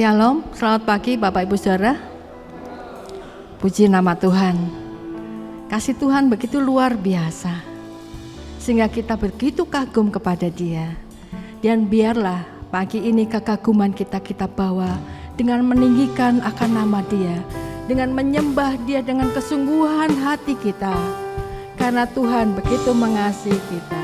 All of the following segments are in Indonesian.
Shalom, selamat pagi Bapak Ibu Saudara. Puji nama Tuhan. Kasih Tuhan begitu luar biasa, sehingga kita begitu kagum kepada Dia. Dan biarlah pagi ini kekaguman kita bawa dengan meninggikan akan nama Dia, dengan menyembah Dia dengan kesungguhan hati kita, karena Tuhan begitu mengasihi kita.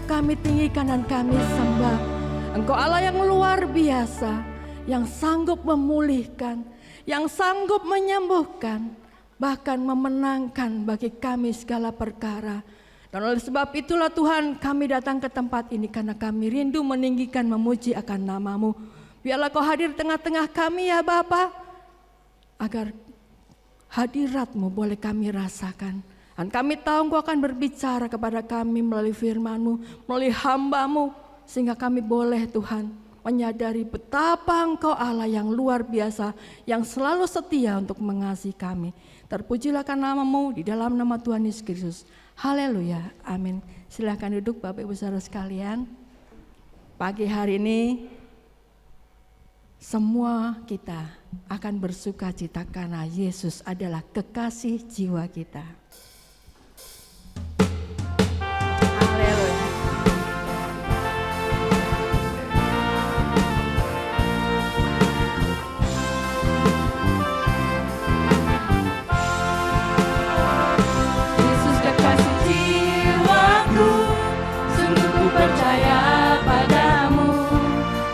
kami tinggikan dan kami sembah. Engkau Allah yang luar biasa, yang sanggup memulihkan, yang sanggup menyembuhkan, bahkan memenangkan bagi kami segala perkara. Dan oleh sebab itulah Tuhan, kami datang ke tempat ini karena kami rindu meninggikan, memuji akan nama-Mu. Biarlah Kau hadir tengah-tengah kami ya Bapa, agar hadirat-Mu boleh kami rasakan. Dan kami tahu Engkau akan berbicara kepada kami melalui firman-Mu, melalui hamba-Mu, sehingga kami boleh Tuhan menyadari betapa Engkau Allah yang luar biasa, yang selalu setia untuk mengasihi kami. Terpujilah nama-Mu di dalam nama Tuhan Yesus Kristus. Haleluya, amin. Silakan duduk Bapak Ibu Saudara sekalian. Pagi hari ini semua kita akan bersuka cita karena Yesus adalah kekasih jiwa kita. Haleluya. Yesus kekasih jiwaku, sungguh ku percaya padamu,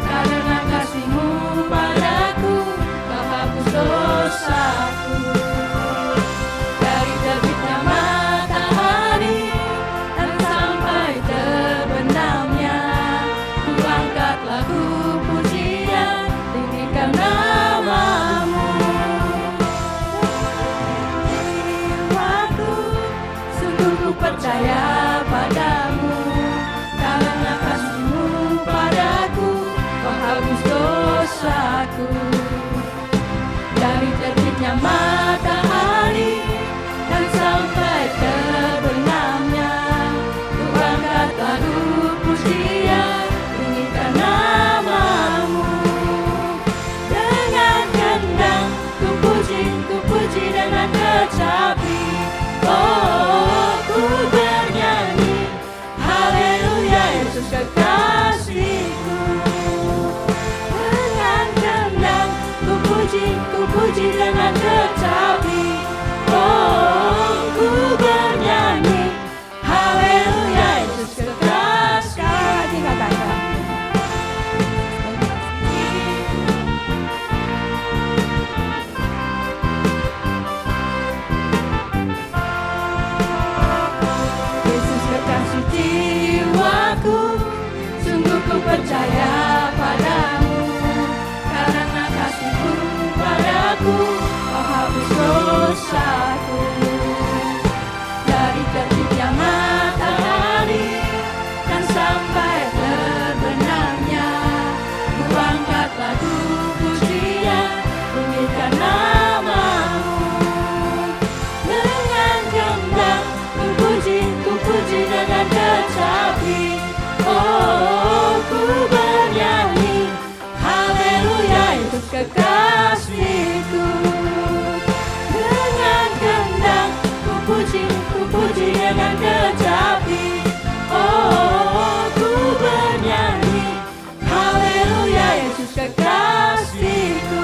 karena kasih-Mu padaku, Kau hapus dosaku. Dari terbitnya matahari dan sampai terbenamnya, ku angkat lagu pujian, tinggikan nama-Mu. Jiwaku, sungguh ku percaya padamu, karena kasih-Mu padaku, Kau hapus dosaku. Dari terbitnya matahari dan sampai terbenamnya, ku angkat lagu pujian, tinggikan nama-Mu. Dengan kendang ku puji dengan kecapi. Oh, ku bernyanyi, haleluya Yesus kekasihku. Dengan kendang ku puji dengan kecapi. Oh, ku bernyanyi, haleluya Yesus kekasihku. Sekali lagi katakan. Yesus kekasih jiwaku, sungguh ku percaya padamu, karena kasih-Mu padaku, Kau hapus dosaku. Dari terbitnya matahari dan sampai terbenamnya, ku angkat lagu pujian, tinggikan nama-Mu. Dengan kendang ku puji dengan kecapi. Oh, ku bernyanyi, haleluya Yesus kekasihku. Dengan kendang ku puji dengan kecapi. Oh, ku bernyanyi, haleluya Yesus kekasihku.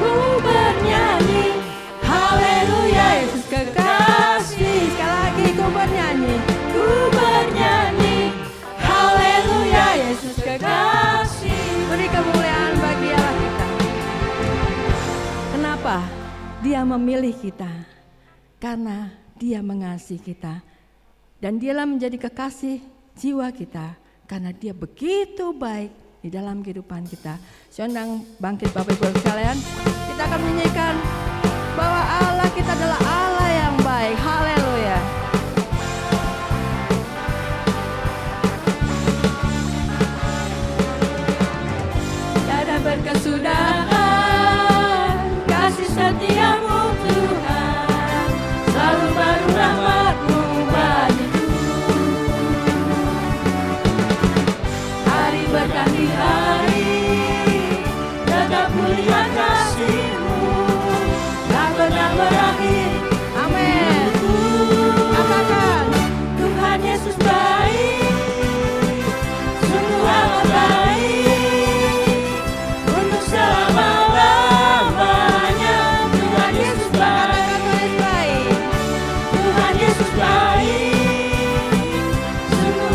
Ku bernyanyi, haleluya Yesus kekasih. Sekali lagi ku bernyanyi, haleluya Yesus kekasih. Beri kemuliaan bagi Allah kita. Kenapa? Dia memilih kita karena Dia mengasihi kita, dan Dialah menjadi kekasih jiwa kita karena Dia begitu baik di dalam kehidupan kita. Sedang bangkit Bapak Ibu sekalian, kita akan menyanyikan bahwa Allah kita adalah Allah yang baik. Haleluya. Tiada berkesudahan kasih setia-Mu Tuhan, selalu baru rahmat-Mu bagiku. Hari berganti hari, tetap mulia kasih-Mu, tak pernah berakhir. Amin. Katakan, Tuhan Yesus baik, sungguh amat baik, untuk selama-lamanya. Tuhan Yesus baik, Tuhan Yesus baik, sungguh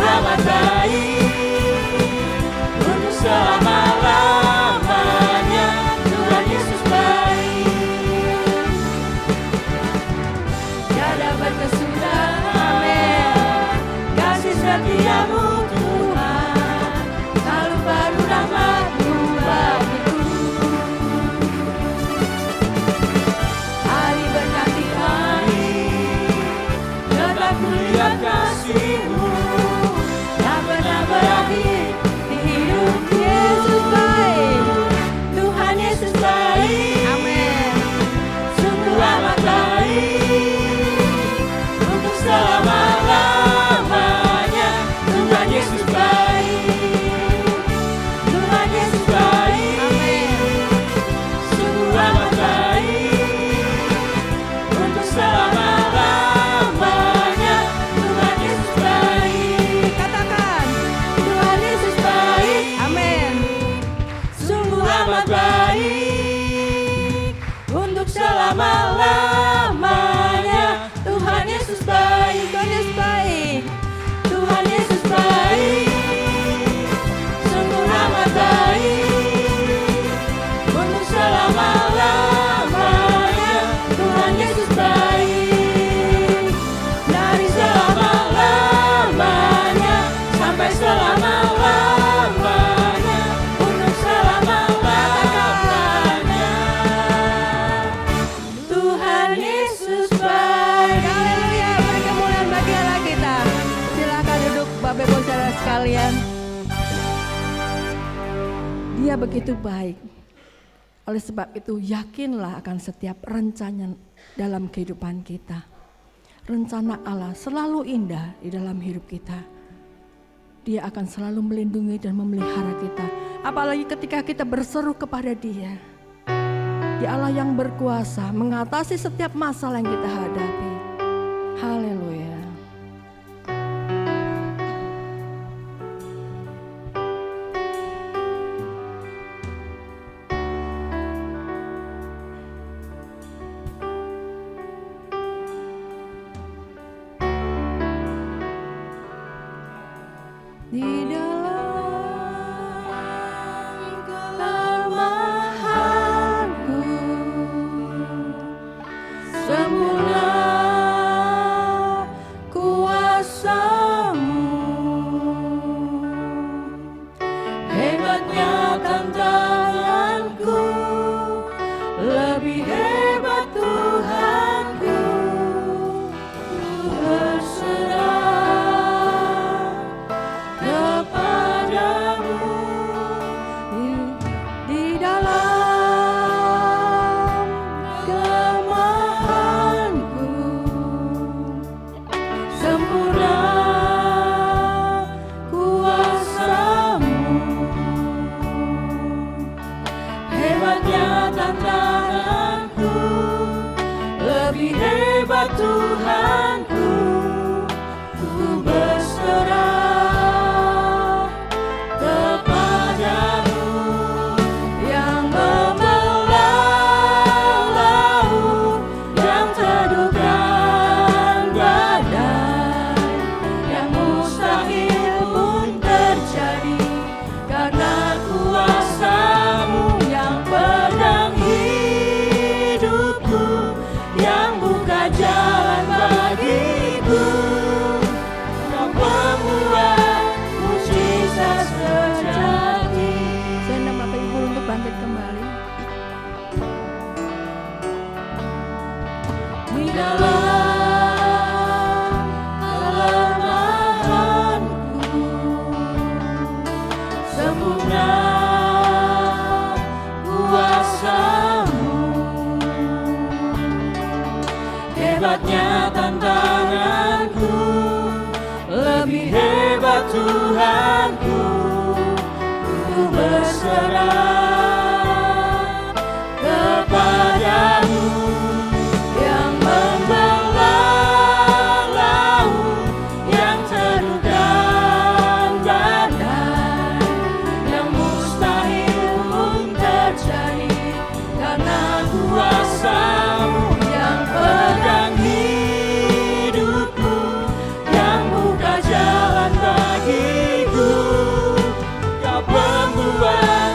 selama-lamanya. Tuhan Yesus baik, Tuhan Yesus baik, Tuhan Yesus baik, sungguh amat baik, untuk selama-lamanya. Tuhan Yesus baik, dari selama-lamanya sampai selama-lamanya, untuk selama-lamanya. Tuhan Yesus baik. Haleluya, beri kemuliaan bagi Allah kita. Silakan duduk Bapak Ibu Saudara sekalian. Dia begitu baik. Oleh sebab itu yakinlah akan setiap rencana dalam kehidupan kita. Rencana Allah selalu indah di dalam hidup kita. Dia akan selalu melindungi dan memelihara kita. Apalagi ketika kita berseru kepada Dia. Dia Allah yang berkuasa mengatasi setiap masalah yang kita hadapi. Haleluya. Di dalam kelemahanku sempurna kuasa-Mu. Hebatnya tantanganku, lebih hebat Tuhanku. Ku berserah kepadamu di dalam kelemahanku, sempurna kuasa-Mu. Hebatnya tantanganku, lebih hebat Tuhanku. Ku berserah kepadamu, yang membelah laut, yang teduhkan badai, yang mustahil pun terjadi karena kuasa-Mu. Yang pedang hidupku, yang buka jalan bagiku. Kau pembuat mujizat sejati. Saya undang Bapak Ibu untuk bangkit kembali. Di dalam kelemahanku, sempurna kuasa-Mu. Hebatnya tantanganku, lebih hebat Tuhanku. Ku berserah kepadamu, yang membelah laut, yang teduhkan badai, yang mustahil pun terjadi karena kuasa-Mu. Yang pedang hidupku, yang buka jalan bagiku. Kau pembuat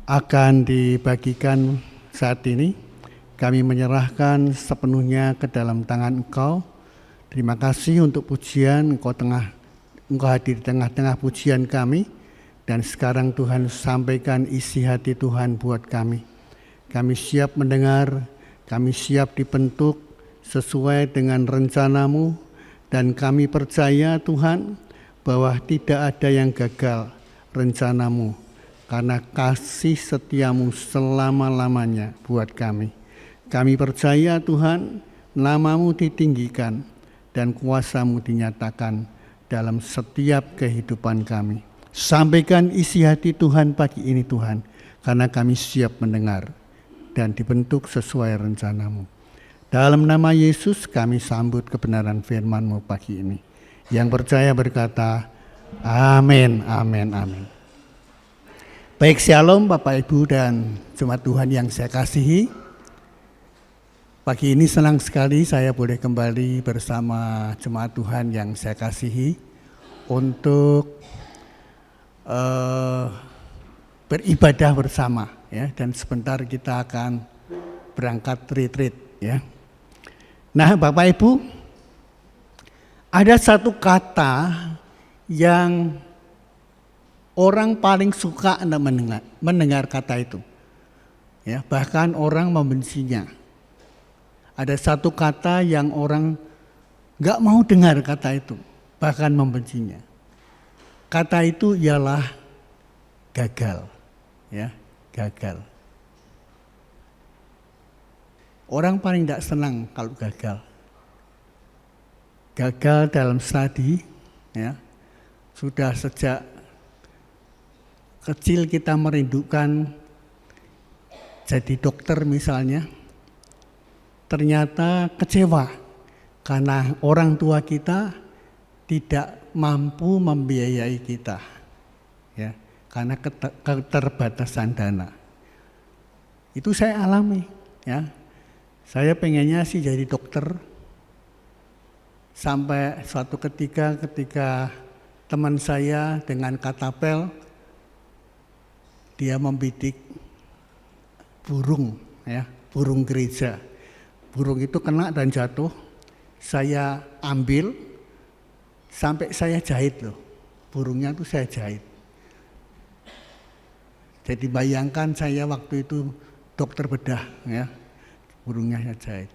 akan dibagikan saat ini, kami menyerahkan sepenuhnya ke dalam tangan Engkau. Terima kasih untuk pujian, Engkau hadir di tengah-tengah pujian kami. Dan sekarang Tuhan sampaikan isi hati Tuhan buat kami. Kami siap mendengar, kami siap dibentuk sesuai dengan rencana-Mu. Dan kami percaya Tuhan bahwa tidak ada yang gagal rencana-Mu. Karena kasih setia-Mu selama-lamanya buat kami. Kami percaya Tuhan, nama-Mu ditinggikan dan kuasa-Mu dinyatakan dalam setiap kehidupan kami. Sampaikan isi hati Tuhan pagi ini Tuhan, karena kami siap mendengar dan dibentuk sesuai rencana-Mu. Dalam nama Yesus kami sambut kebenaran firman-Mu pagi ini. Yang percaya berkata, amin, amin, amin. Baik, shalom Bapak Ibu dan jemaat Tuhan yang saya kasihi. Pagi ini senang sekali saya boleh kembali bersama jemaat Tuhan yang saya kasihi untuk beribadah bersama, ya. Dan sebentar kita akan berangkat retreat, ya. Nah, Bapak Ibu, ada satu kata yang orang paling suka mendengar kata itu, ya. Bahkan orang membencinya. Ada satu kata yang orang gak mau dengar kata itu, bahkan membencinya. Kata itu ialah gagal, ya, gagal. Orang paling tidak senang kalau gagal. Gagal dalam studi, ya. Sudah sejak kecil kita merindukan jadi dokter misalnya. Ternyata kecewa karena orang tua kita tidak mampu membiayai kita, ya, karena keterbatasan dana. Itu saya alami, ya. Saya pengennya sih jadi dokter. Sampai suatu ketika teman saya dengan katapel, dia membidik burung, ya, burung gereja. Burung itu kena dan jatuh, saya ambil, sampai saya jahit loh. Burungnya itu saya jahit. Jadi bayangkan saya waktu itu dokter bedah, ya, burungnya saya jahit.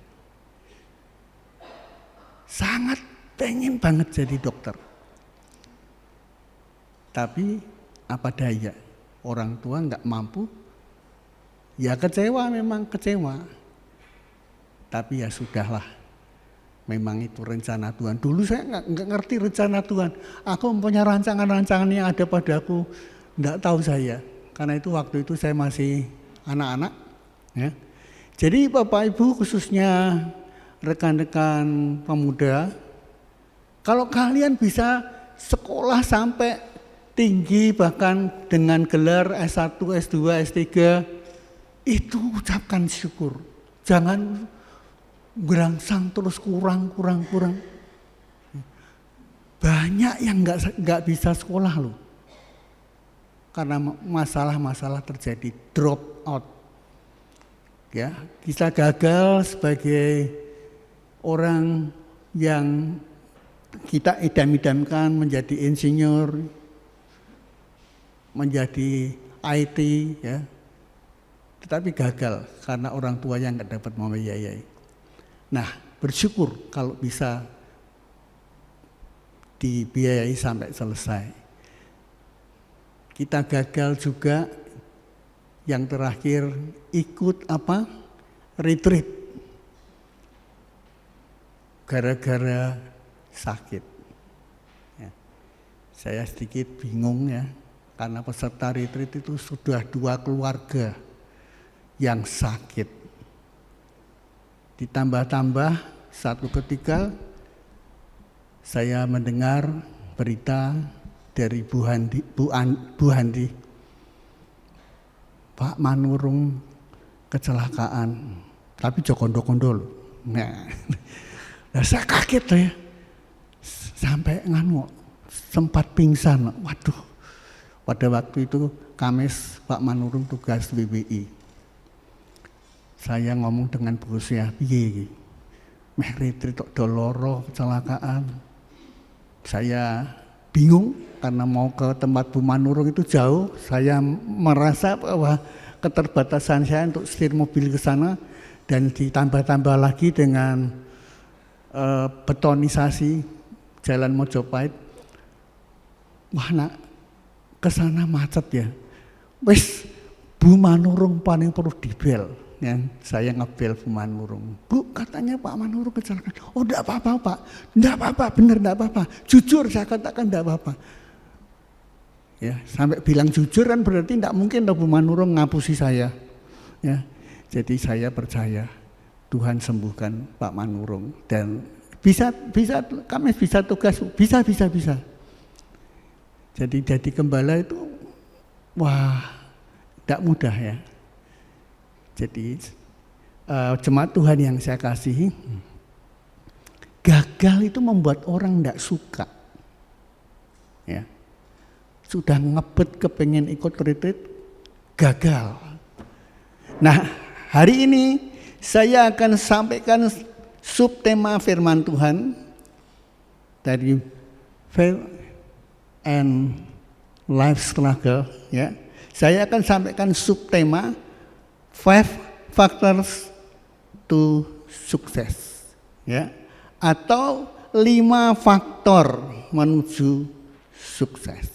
Sangat pengen banget jadi dokter. Tapi apa daya, orang tua nggak mampu, ya kecewa, memang kecewa. Tapi ya sudahlah, memang itu rencana Tuhan. Dulu saya nggak ngerti rencana Tuhan. Aku punya rancangan-rancangan yang ada padaku, nggak tahu saya. Karena itu waktu itu saya masih anak-anak, ya. Jadi Bapak Ibu, khususnya rekan-rekan pemuda, kalau kalian bisa sekolah sampai tinggi, bahkan dengan gelar S1, S2, S3, itu ucapkan syukur. Jangan berangsang terus kurang. Banyak yang nggak bisa sekolah loh, karena masalah-masalah terjadi, drop out. Ya, kita gagal sebagai orang yang kita idam-idamkan menjadi insinyur, menjadi IT, ya. Tetapi gagal karena orang tua yang nggak dapat membiayai. Nah, bersyukur kalau bisa dibiayai sampai selesai. Kita gagal juga yang terakhir ikut retreat gara-gara sakit. Ya. Saya sedikit bingung, ya, karena peserta retreat itu sudah 2 keluarga yang sakit. Ditambah-tambah satu ketika saya mendengar berita dari Bu Handi, Pak Manurung kecelakaan, tapi jokondo-kondo loh. Nah, saya kaget ya, sampai sempat pingsan. Waduh, Pada waktu itu Kamis Pak Manurung tugas WWI. Saya ngomong dengan Bu Sia, piye iki? Meh retri tok doloro kecelakaan. Saya bingung karena mau ke tempat Bu Manurung itu jauh. Saya merasa bahwa keterbatasan saya untuk setir mobil ke sana dan ditambah-tambah lagi dengan betonisasi Jalan Mojopahit. Wah nak, kesana macet ya. Wes Bu Manurung paling perlu dibel. Ya, saya ngebel Bu Manurung. Bu, katanya Pak Manurung kecelakaan. Oh enggak apa-apa Pak, enggak apa-apa, bener enggak apa-apa. Jujur saya katakan enggak apa-apa. Ya, sampai bilang jujur kan berarti enggak mungkin Bu Manurung ngapusi saya. Ya, jadi saya percaya Tuhan sembuhkan Pak Manurung dan bisa kami bisa tugas, bisa. Jadi gembala itu wah tidak mudah ya. Jadi jemaat Tuhan yang saya kasihi, gagal itu membuat orang tidak suka. Ya. Sudah ngebet kepengen ikut retreat, gagal. Nah hari ini saya akan sampaikan subtema firman Tuhan dari Faith and Life Struggle. Ya. Saya akan sampaikan subtema 5 factors to success, ya, atau 5 faktor menuju sukses.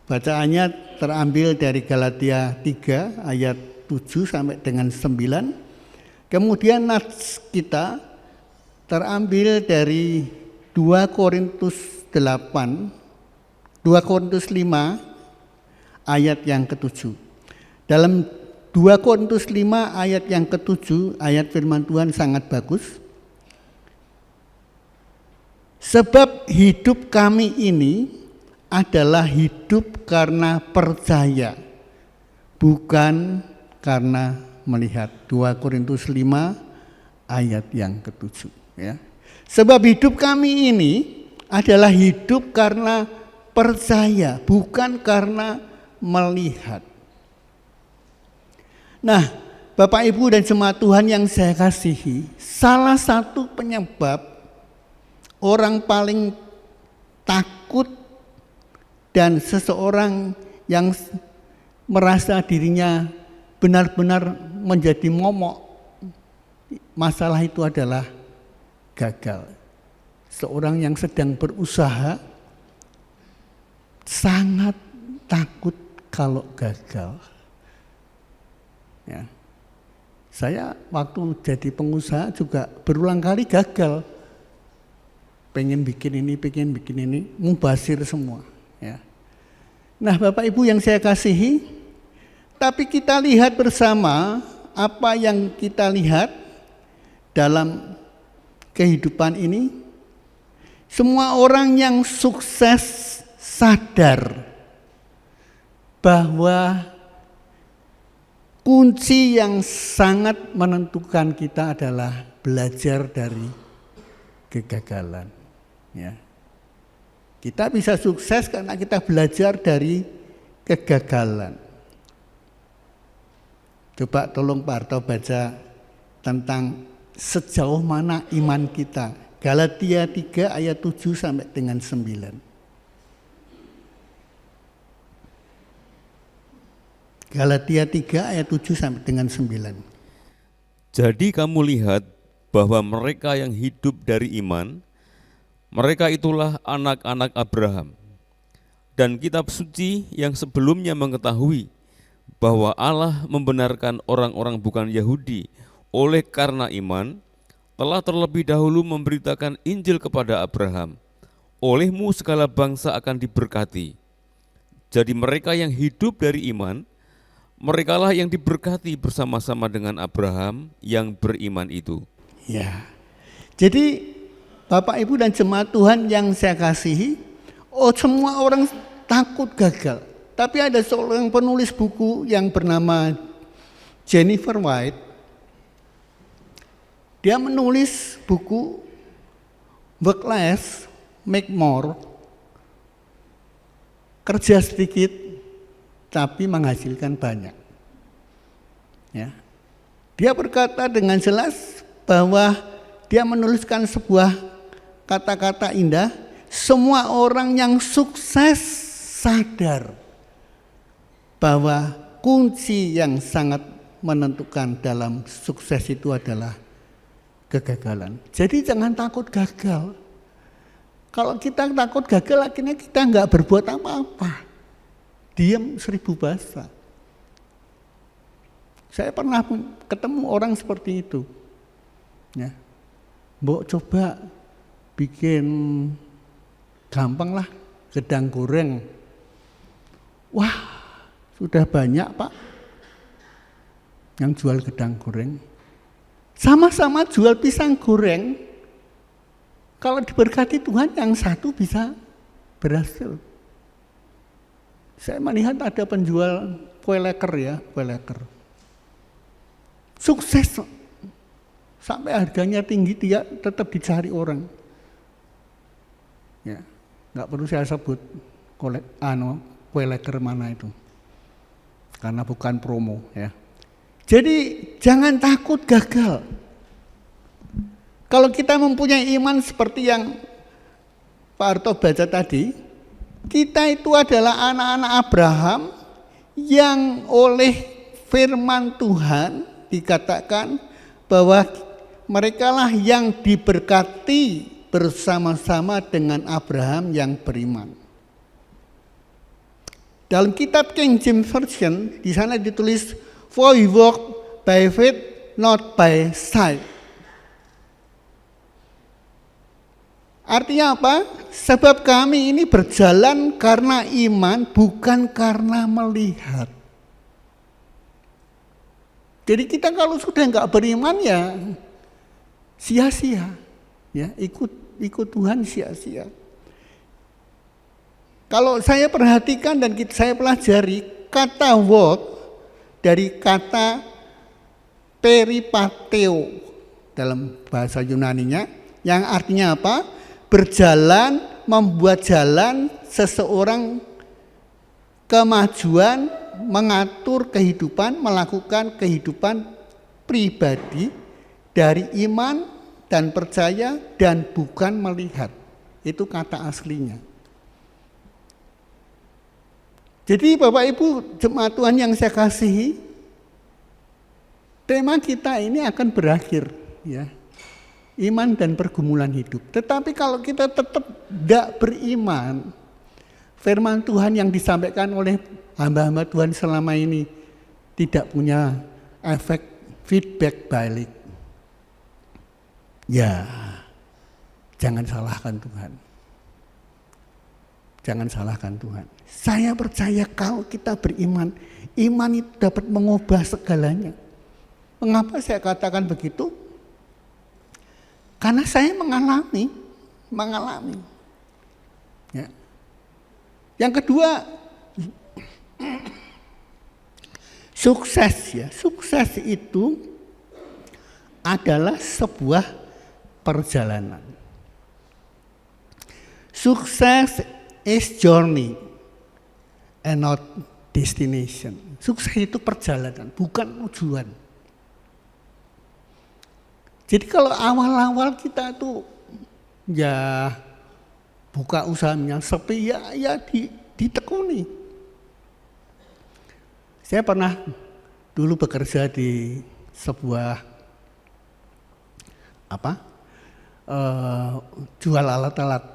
Bacaannya terambil dari Galatia 3 ayat 7 sampai dengan 9. Kemudian nats kita terambil dari 2 Korintus 5 ayat yang ke-7. Dalam 2 Korintus 5 ayat yang ke-7, ayat firman Tuhan sangat bagus. Sebab hidup kami ini adalah hidup karena percaya, bukan karena melihat. 2 Korintus 5 ayat yang ke-7. Ya. Sebab hidup kami ini adalah hidup karena percaya, bukan karena melihat. Nah, Bapak Ibu dan jemaat Tuhan yang saya kasihi, salah satu penyebab orang paling takut dan seseorang yang merasa dirinya benar-benar menjadi momok, masalah itu adalah gagal. Seorang yang sedang berusaha sangat takut kalau gagal. Ya. Saya waktu jadi pengusaha juga berulang kali gagal. Pengen bikin ini, mubazir semua. Ya. Nah Bapak Ibu yang saya kasihi, tapi kita lihat bersama apa yang kita lihat dalam kehidupan ini. Semua orang yang sukses sadar bahwa kunci yang sangat menentukan kita adalah belajar dari kegagalan. Ya. Kita bisa sukses karena kita belajar dari kegagalan. Coba tolong Pak Arto baca tentang sejauh mana iman kita. Galatia 3 ayat 7 sampai dengan 9. Galatia 3 ayat 7 sampai dengan 9. Jadi kamu lihat bahwa mereka yang hidup dari iman, mereka itulah anak-anak Abraham. Dan kitab suci yang sebelumnya mengetahui bahwa Allah membenarkan orang-orang bukan Yahudi oleh karena iman, telah terlebih dahulu memberitakan Injil kepada Abraham. Olehmu segala bangsa akan diberkati. Jadi mereka yang hidup dari iman, merekalah yang diberkati bersama-sama dengan Abraham yang beriman itu. Ya. Jadi Bapak Ibu dan jemaat Tuhan yang saya kasihi, semua orang takut gagal. Tapi ada seorang penulis buku yang bernama Jennifer White. Dia menulis buku Work Less, Make More. Kerja sedikit, tapi menghasilkan banyak. Ya. Dia berkata dengan jelas bahwa dia menuliskan sebuah kata-kata indah, semua orang yang sukses sadar bahwa kunci yang sangat menentukan dalam sukses itu adalah kegagalan. Jadi jangan takut gagal. Kalau kita takut gagal, akhirnya kita nggak berbuat apa-apa. Diam 1000 bahasa. Saya pernah ketemu orang seperti itu. Ya. Mbok coba bikin gampang lah gedang goreng. Wah, sudah banyak Pak yang jual gedang goreng. Sama-sama jual pisang goreng. Kalau diberkati Tuhan, yang satu bisa berhasil. Saya melihat ada penjual kue leker ya, kue leker. Sukses. Sampai harganya tinggi, dia tetap dicari orang. Ya, nggak perlu saya sebut kue leker mana itu. Karena bukan promo ya. Jadi jangan takut gagal. Kalau kita mempunyai iman seperti yang Pak Arto baca tadi, kita itu adalah anak-anak Abraham yang oleh firman Tuhan dikatakan bahwa merekalah yang diberkati bersama-sama dengan Abraham yang beriman. Dalam kitab King James Version di sana ditulis, "For we walk by faith, not by sight." Artinya apa? Sebab kami ini berjalan karena iman, bukan karena melihat. Jadi kita kalau sudah enggak beriman ya sia-sia, ya ikut Tuhan sia-sia. Kalau saya perhatikan dan saya pelajari kata walk dari kata peripateo dalam bahasa Yunaninya, yang artinya apa? Berjalan, membuat jalan seseorang kemajuan, mengatur kehidupan, melakukan kehidupan pribadi dari iman dan percaya dan bukan melihat. Itu kata aslinya. Jadi Bapak Ibu jemaat Tuhan yang saya kasihi, tema kita ini akan berakhir ya. Iman dan pergumulan hidup. Tetapi kalau kita tetap tidak beriman, firman Tuhan yang disampaikan oleh hamba-hamba Tuhan selama ini tidak punya efek feedback balik. Ya, jangan salahkan Tuhan. Jangan salahkan Tuhan. Saya percaya kalau kita beriman, iman itu dapat mengubah segalanya. Mengapa saya katakan begitu? Karena saya mengalami. Ya. Yang kedua, sukses ya. Sukses itu adalah sebuah perjalanan. Sukses is journey and not destination. Sukses itu perjalanan, bukan tujuan. Jadi kalau awal-awal kita tuh ya buka usahanya sepi ya ditekuni. Saya pernah dulu bekerja di sebuah jual alat-alat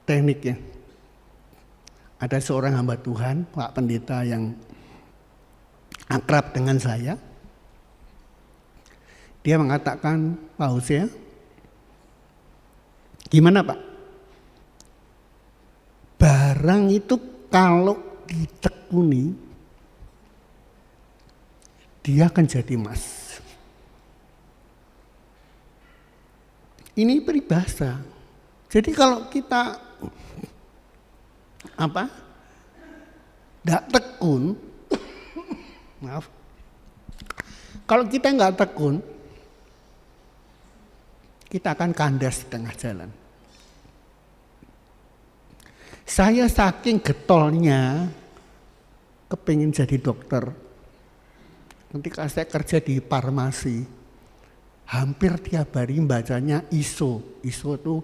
teknik ya. Ada seorang hamba Tuhan, Pak Pendeta yang akrab dengan saya. Dia mengatakan, Pak Hosea, gimana Pak? Barang itu kalau ditekuni, dia akan jadi emas. Ini peribahasa. Jadi kalau kita tidak tekun, maaf, kalau kita nggak tekun, kita akan kandas di tengah jalan. Saya saking getolnya kepingin jadi dokter. Ketika saya kerja di farmasi, hampir tiap hari bacanya ISO. ISO itu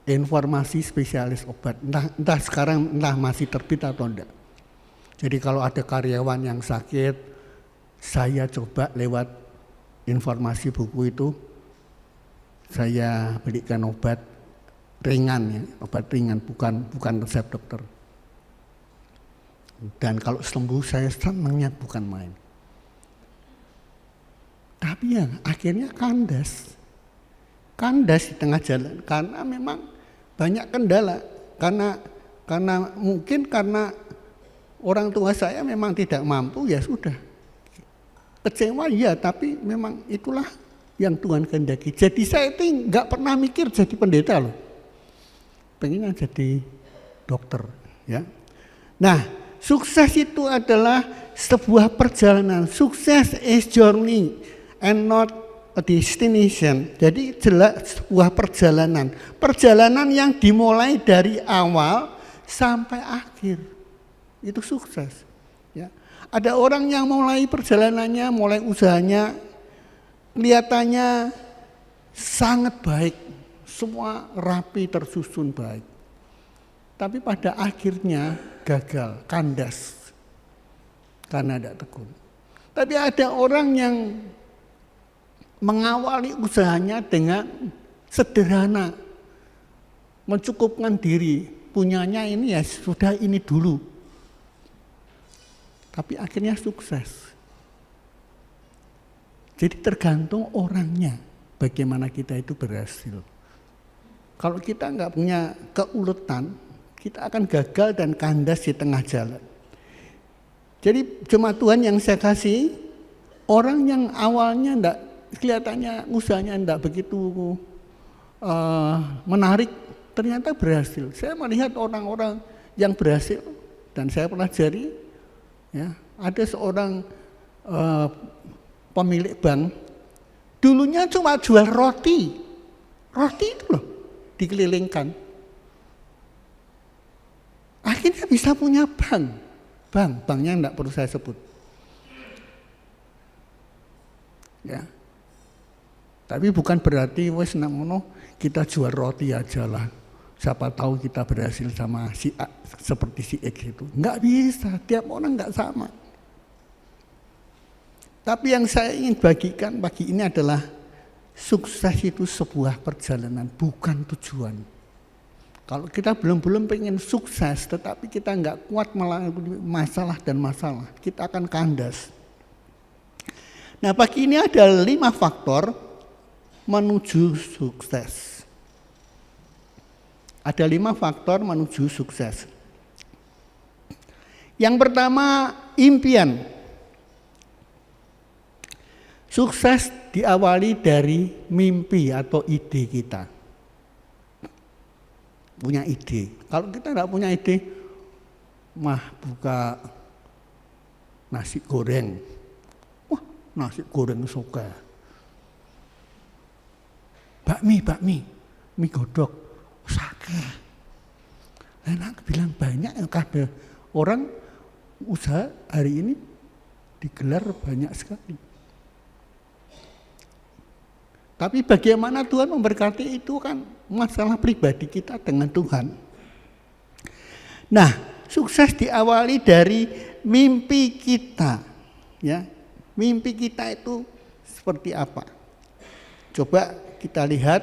informasi spesialis obat. Entah sekarang masih terbit atau enggak. Jadi kalau ada karyawan yang sakit, saya coba lewat informasi buku itu, saya berikan obat ringan ya, obat ringan bukan resep dokter. Dan kalau sembuh saya senangnya bukan main. Tapi ya akhirnya kandas di tengah jalan karena memang banyak kendala, karena mungkin karena orang tua saya memang tidak mampu, ya sudah kecewa ya, tapi memang itulah yang Tuhan kehendaki. Jadi saya itu nggak pernah mikir jadi pendeta loh, pengennya jadi dokter ya. Nah, sukses itu adalah sebuah perjalanan. Sukses is journey and not a destination. Jadi jelas sebuah perjalanan. Perjalanan yang dimulai dari awal sampai akhir. Itu sukses. Ya. Ada orang yang mulai perjalanannya, mulai usahanya, kelihatannya sangat baik. Semua rapi, tersusun baik. Tapi pada akhirnya gagal, kandas. Karena tidak tekun. Tapi ada orang yang mengawali usahanya dengan sederhana, mencukupkan diri, punyanya ini ya sudah ini dulu, tapi akhirnya sukses. Jadi tergantung orangnya, bagaimana kita itu berhasil. Kalau kita nggak punya keuletan, kita akan gagal dan kandas di tengah jalan. Jadi jemaat Tuhan yang saya kasih, orang yang awalnya enggak kelihatannya usahanya enggak begitu menarik, ternyata berhasil. Saya melihat orang-orang yang berhasil dan saya pelajari, ya, ada seorang pemilik bank, dulunya cuma jual roti itu loh, dikelilingkan. Akhirnya bisa punya banknya enggak perlu saya sebut. Ya. Tapi bukan berarti wes namono kita jual roti aja lah. Siapa tahu kita berhasil sama si A, seperti si X itu. Enggak bisa, tiap orang enggak sama. Tapi yang saya ingin bagikan pagi ini adalah sukses itu sebuah perjalanan, bukan tujuan. Kalau kita belum pengen sukses, tetapi kita enggak kuat melalui masalah dan masalah, kita akan kandas. Nah, pagi ini ada 5 faktor menuju sukses. Ada 5 faktor menuju sukses. Yang pertama, impian. Sukses diawali dari mimpi atau ide kita. Punya ide. Kalau kita tidak punya ide, buka nasi goreng. Wah, nasi goreng suka. Bakmi, mie godok, sakit. Enak bilang banyak yang kabeh orang usaha hari ini digelar banyak sekali. Tapi bagaimana Tuhan memberkati itu kan masalah pribadi kita dengan Tuhan. Nah, sukses diawali dari mimpi kita. Ya, mimpi kita itu seperti apa? Coba kita lihat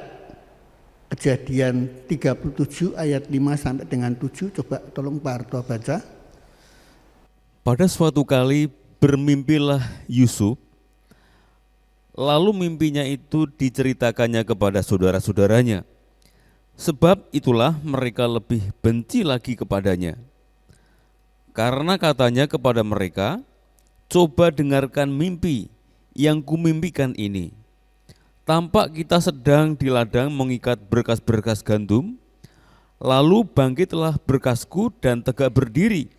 Kejadian 37 ayat 5 sampai dengan 7. Coba tolong Pak Arto baca. Pada suatu kali bermimpilah Yusuf, lalu mimpinya itu diceritakannya kepada saudara-saudaranya. Sebab itulah mereka lebih benci lagi kepadanya. Karena katanya kepada mereka, coba dengarkan mimpi yang kumimpikan ini. Tampak kita sedang di ladang mengikat berkas-berkas gandum, lalu bangkitlah berkasku dan tegak berdiri.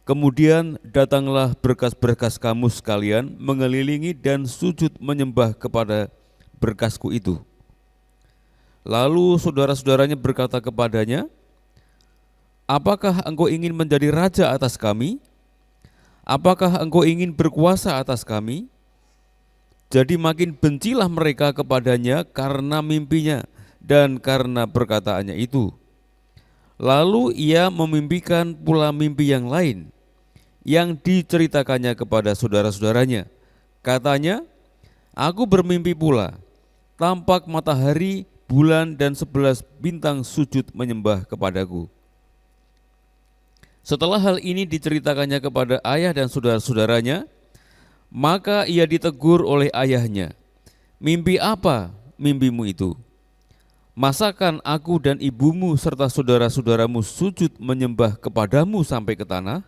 Kemudian datanglah berkas-berkas kamu sekalian mengelilingi dan sujud menyembah kepada berkasku itu. Lalu saudara-saudaranya berkata kepadanya, apakah engkau ingin menjadi raja atas kami? apakah engkau ingin berkuasa atas kami? Jadi makin bencilah mereka kepadanya karena mimpinya dan karena perkataannya itu. Lalu ia memimpikan pula mimpi yang lain, yang diceritakannya kepada saudara-saudaranya. Katanya, aku bermimpi pula, tampak matahari, bulan dan 11 bintang sujud menyembah kepadaku. Setelah hal ini diceritakannya kepada ayah dan saudara-saudaranya, maka ia ditegur oleh ayahnya, mimpi apa mimpimu itu? Masakan aku dan ibumu serta saudara-saudaramu sujud menyembah kepadamu sampai ke tanah?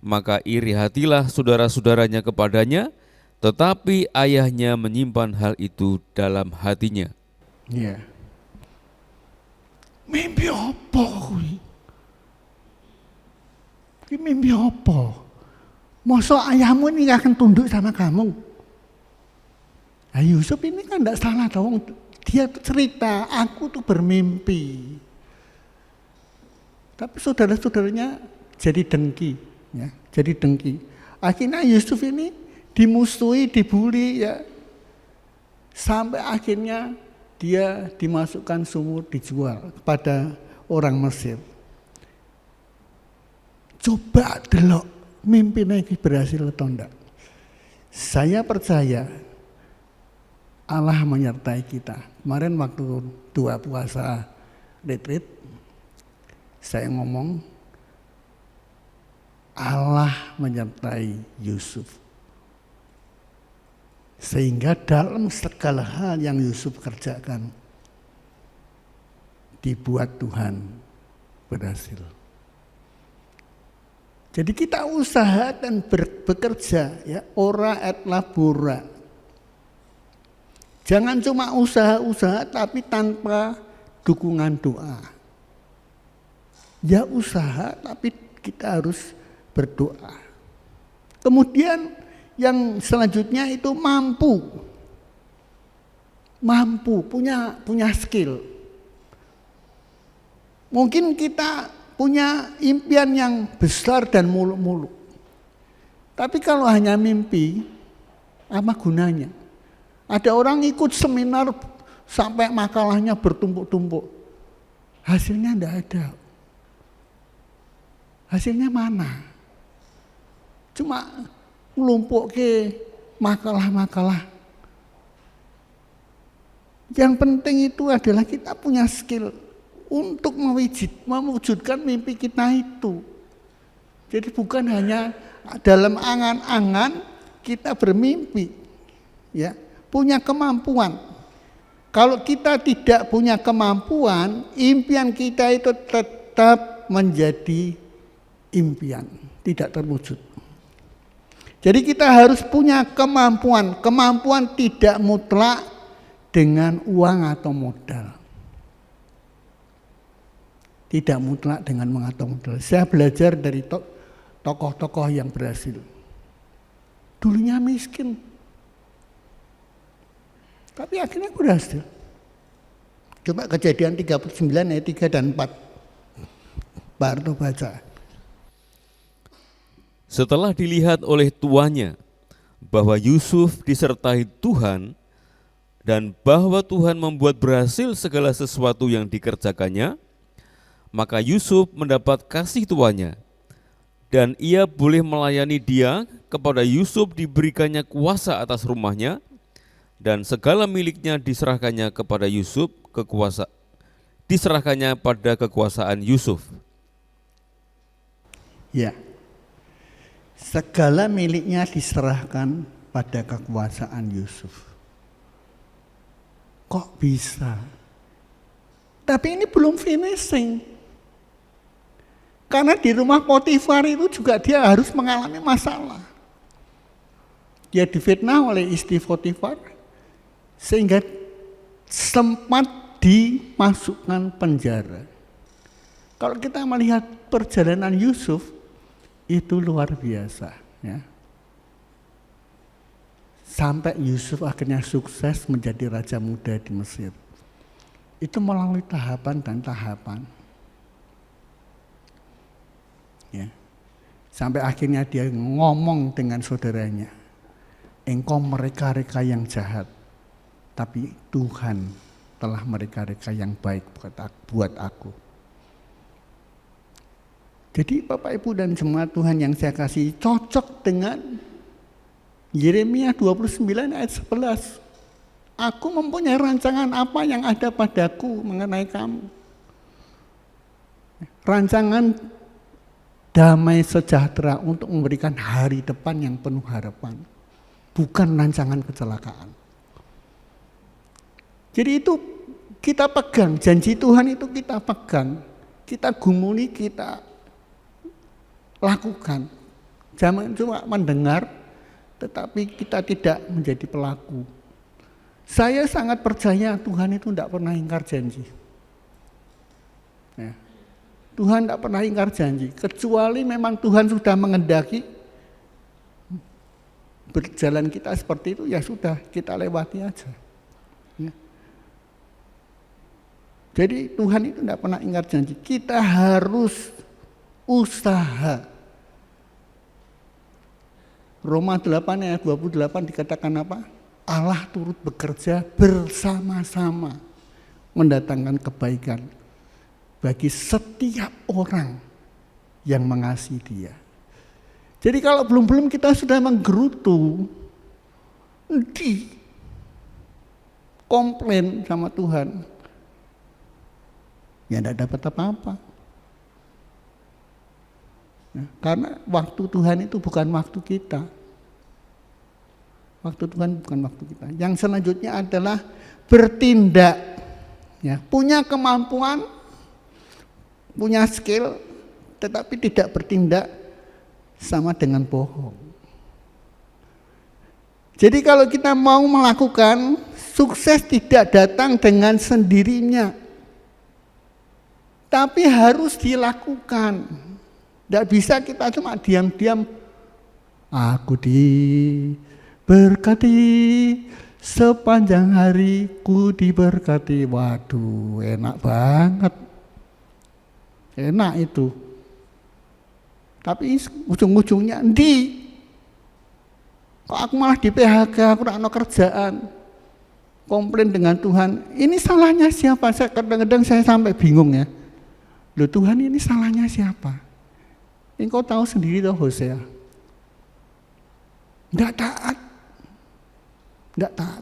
Maka iri hatilah saudara-saudaranya kepadanya, tetapi ayahnya menyimpan hal itu dalam hatinya. Ya. Mimpi apa kuwi? Ini mimpi apa? Masa ayahmu ini akan tunduk sama kamu? Nah, Yusuf ini kan tidak salah dong. Dia tuh cerita, aku tuh bermimpi. Tapi saudara-saudaranya jadi dengki, ya, jadi dengki. Akhirnya Yusuf ini dimusuhi, dibully, ya, sampai akhirnya dia dimasukkan sumur, dijual kepada orang Mesir. Coba delok mimpinya ini berhasil atau enggak. Saya percaya Allah menyertai kita. Kemarin waktu 2 puasa retreat, saya ngomong Allah menyertai Yusuf. Sehingga dalam segala hal yang Yusuf kerjakan, dibuat Tuhan berhasil. Jadi kita usaha dan bekerja, ya, ora et labora. Jangan cuma usaha-usaha tapi tanpa dukungan doa. Ya usaha tapi kita harus berdoa. Kemudian yang selanjutnya itu mampu punya skill. Mungkin kita punya impian yang besar dan muluk-muluk. Tapi kalau hanya mimpi, apa gunanya? Ada orang ikut seminar sampai makalahnya bertumpuk-tumpuk. Hasilnya tidak ada. Hasilnya mana? Cuma melumpuk ke makalah-makalah. Yang penting itu adalah kita punya skill untuk mewujudkan mimpi kita itu. Jadi bukan hanya dalam angan-angan kita bermimpi, ya, punya kemampuan. Kalau kita tidak punya kemampuan, impian kita itu tetap menjadi impian, tidak terwujud. Jadi kita harus punya kemampuan. Kemampuan tidak mutlak dengan uang atau modal. Tidak mutlak dengan uang atau modal. Saya belajar dari tokoh-tokoh yang berhasil. Dulunya miskin, tapi akhirnya berhasil. Coba Kejadian 39 ayat 3 dan 4. Pak Arto baca. Setelah dilihat oleh tuannya bahwa Yusuf disertai Tuhan dan bahwa Tuhan membuat berhasil segala sesuatu yang dikerjakannya, maka Yusuf mendapat kasih tuannya dan ia boleh melayani dia. Kepada Yusuf diberikannya kuasa atas rumahnya dan segala miliknya diserahkannya kepada Yusuf, diserahkannya pada kekuasaan Yusuf. Ya. Segala miliknya diserahkan pada kekuasaan Yusuf. Kok bisa? Tapi ini belum finishing. Karena di rumah Potifar itu juga dia harus mengalami masalah. Dia difitnah oleh istri Potifar sehingga sempat dimasukkan penjara. Kalau kita melihat perjalanan Yusuf itu luar biasa, ya. Sampai Yusuf akhirnya sukses menjadi raja muda di Mesir. Itu melalui tahapan dan tahapan. Ya. Sampai akhirnya dia ngomong dengan saudaranya, engkau mereka-reka yang jahat, tapi Tuhan telah mereka-reka yang baik buat aku. Jadi Bapak Ibu dan jemaat Tuhan yang saya kasih, cocok dengan Yeremia 29 ayat 11. Aku mempunyai rancangan apa yang ada padaku mengenai kamu. Rancangan damai sejahtera untuk memberikan hari depan yang penuh harapan. Bukan rancangan kecelakaan. Jadi itu kita pegang, janji Tuhan itu kita pegang. Kita gumuli, kita lakukan. Jangan cuma mendengar, tetapi kita tidak menjadi pelaku. Saya sangat percaya Tuhan itu tidak pernah ingkar janji. Ya. Tuhan tidak pernah ingkar janji, kecuali memang Tuhan sudah mengendaki berjalan kita seperti itu, ya sudah kita lewati aja. Ya. Jadi Tuhan itu tidak pernah ingkar janji. Kita harus usaha. Roma 8 ayat 28 dikatakan apa? Allah turut bekerja bersama-sama mendatangkan kebaikan bagi setiap orang yang mengasihi Dia. Jadi kalau belum kita sudah menggerutu, komplain sama Tuhan, ya tidak dapat apa-apa. Nah, karena waktu Tuhan itu bukan waktu kita. Waktu Tuhan bukan waktu kita. Yang selanjutnya adalah bertindak. Ya, punya kemampuan, punya skill, tetapi tidak bertindak sama dengan bohong. Jadi kalau kita mau melakukan, sukses tidak datang dengan sendirinya. Tapi harus dilakukan. Tidak bisa kita cuma diam-diam. Aku diberkati sepanjang hariku diberkati. Waduh, enak banget. Enak itu. Tapi ujung-ujungnya kok aku malah di PHK, aku tidak ada kerjaan. Komplain dengan Tuhan. Ini salahnya siapa? Kadang-kadang saya sampai bingung ya. Loh Tuhan, ini salahnya siapa? Engkau tahu sendiri toh Hosea. Tidak taat. Tidak taat.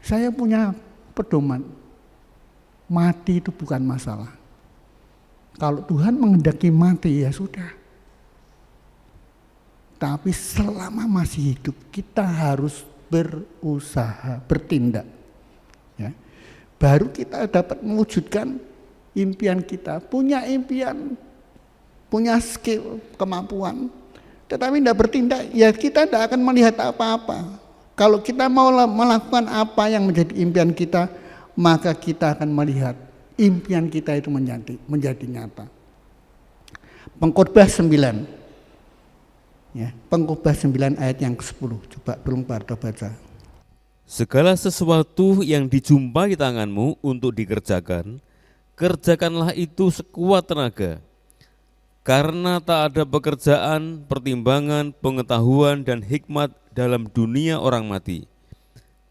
Saya punya pedoman. Mati itu bukan masalah. Kalau Tuhan menghendaki mati ya sudah. Tapi selama masih hidup kita harus berusaha, bertindak. Ya. Baru kita dapat mewujudkan impian kita. Punya impian, punya skill, kemampuan, tetapi tidak bertindak, ya kita tidak akan melihat apa-apa. Kalau kita mau melakukan apa yang menjadi impian kita, maka kita akan melihat impian kita itu menjadi nyata. Pengkhotbah 9, ya, Pengkhotbah 9 ayat yang ke-10. Coba belum pada baca. Segala sesuatu yang dijumpai tanganmu untuk dikerjakan, kerjakanlah itu sekuat tenaga. Karena tak ada pekerjaan, pertimbangan, pengetahuan, dan hikmat dalam dunia orang mati.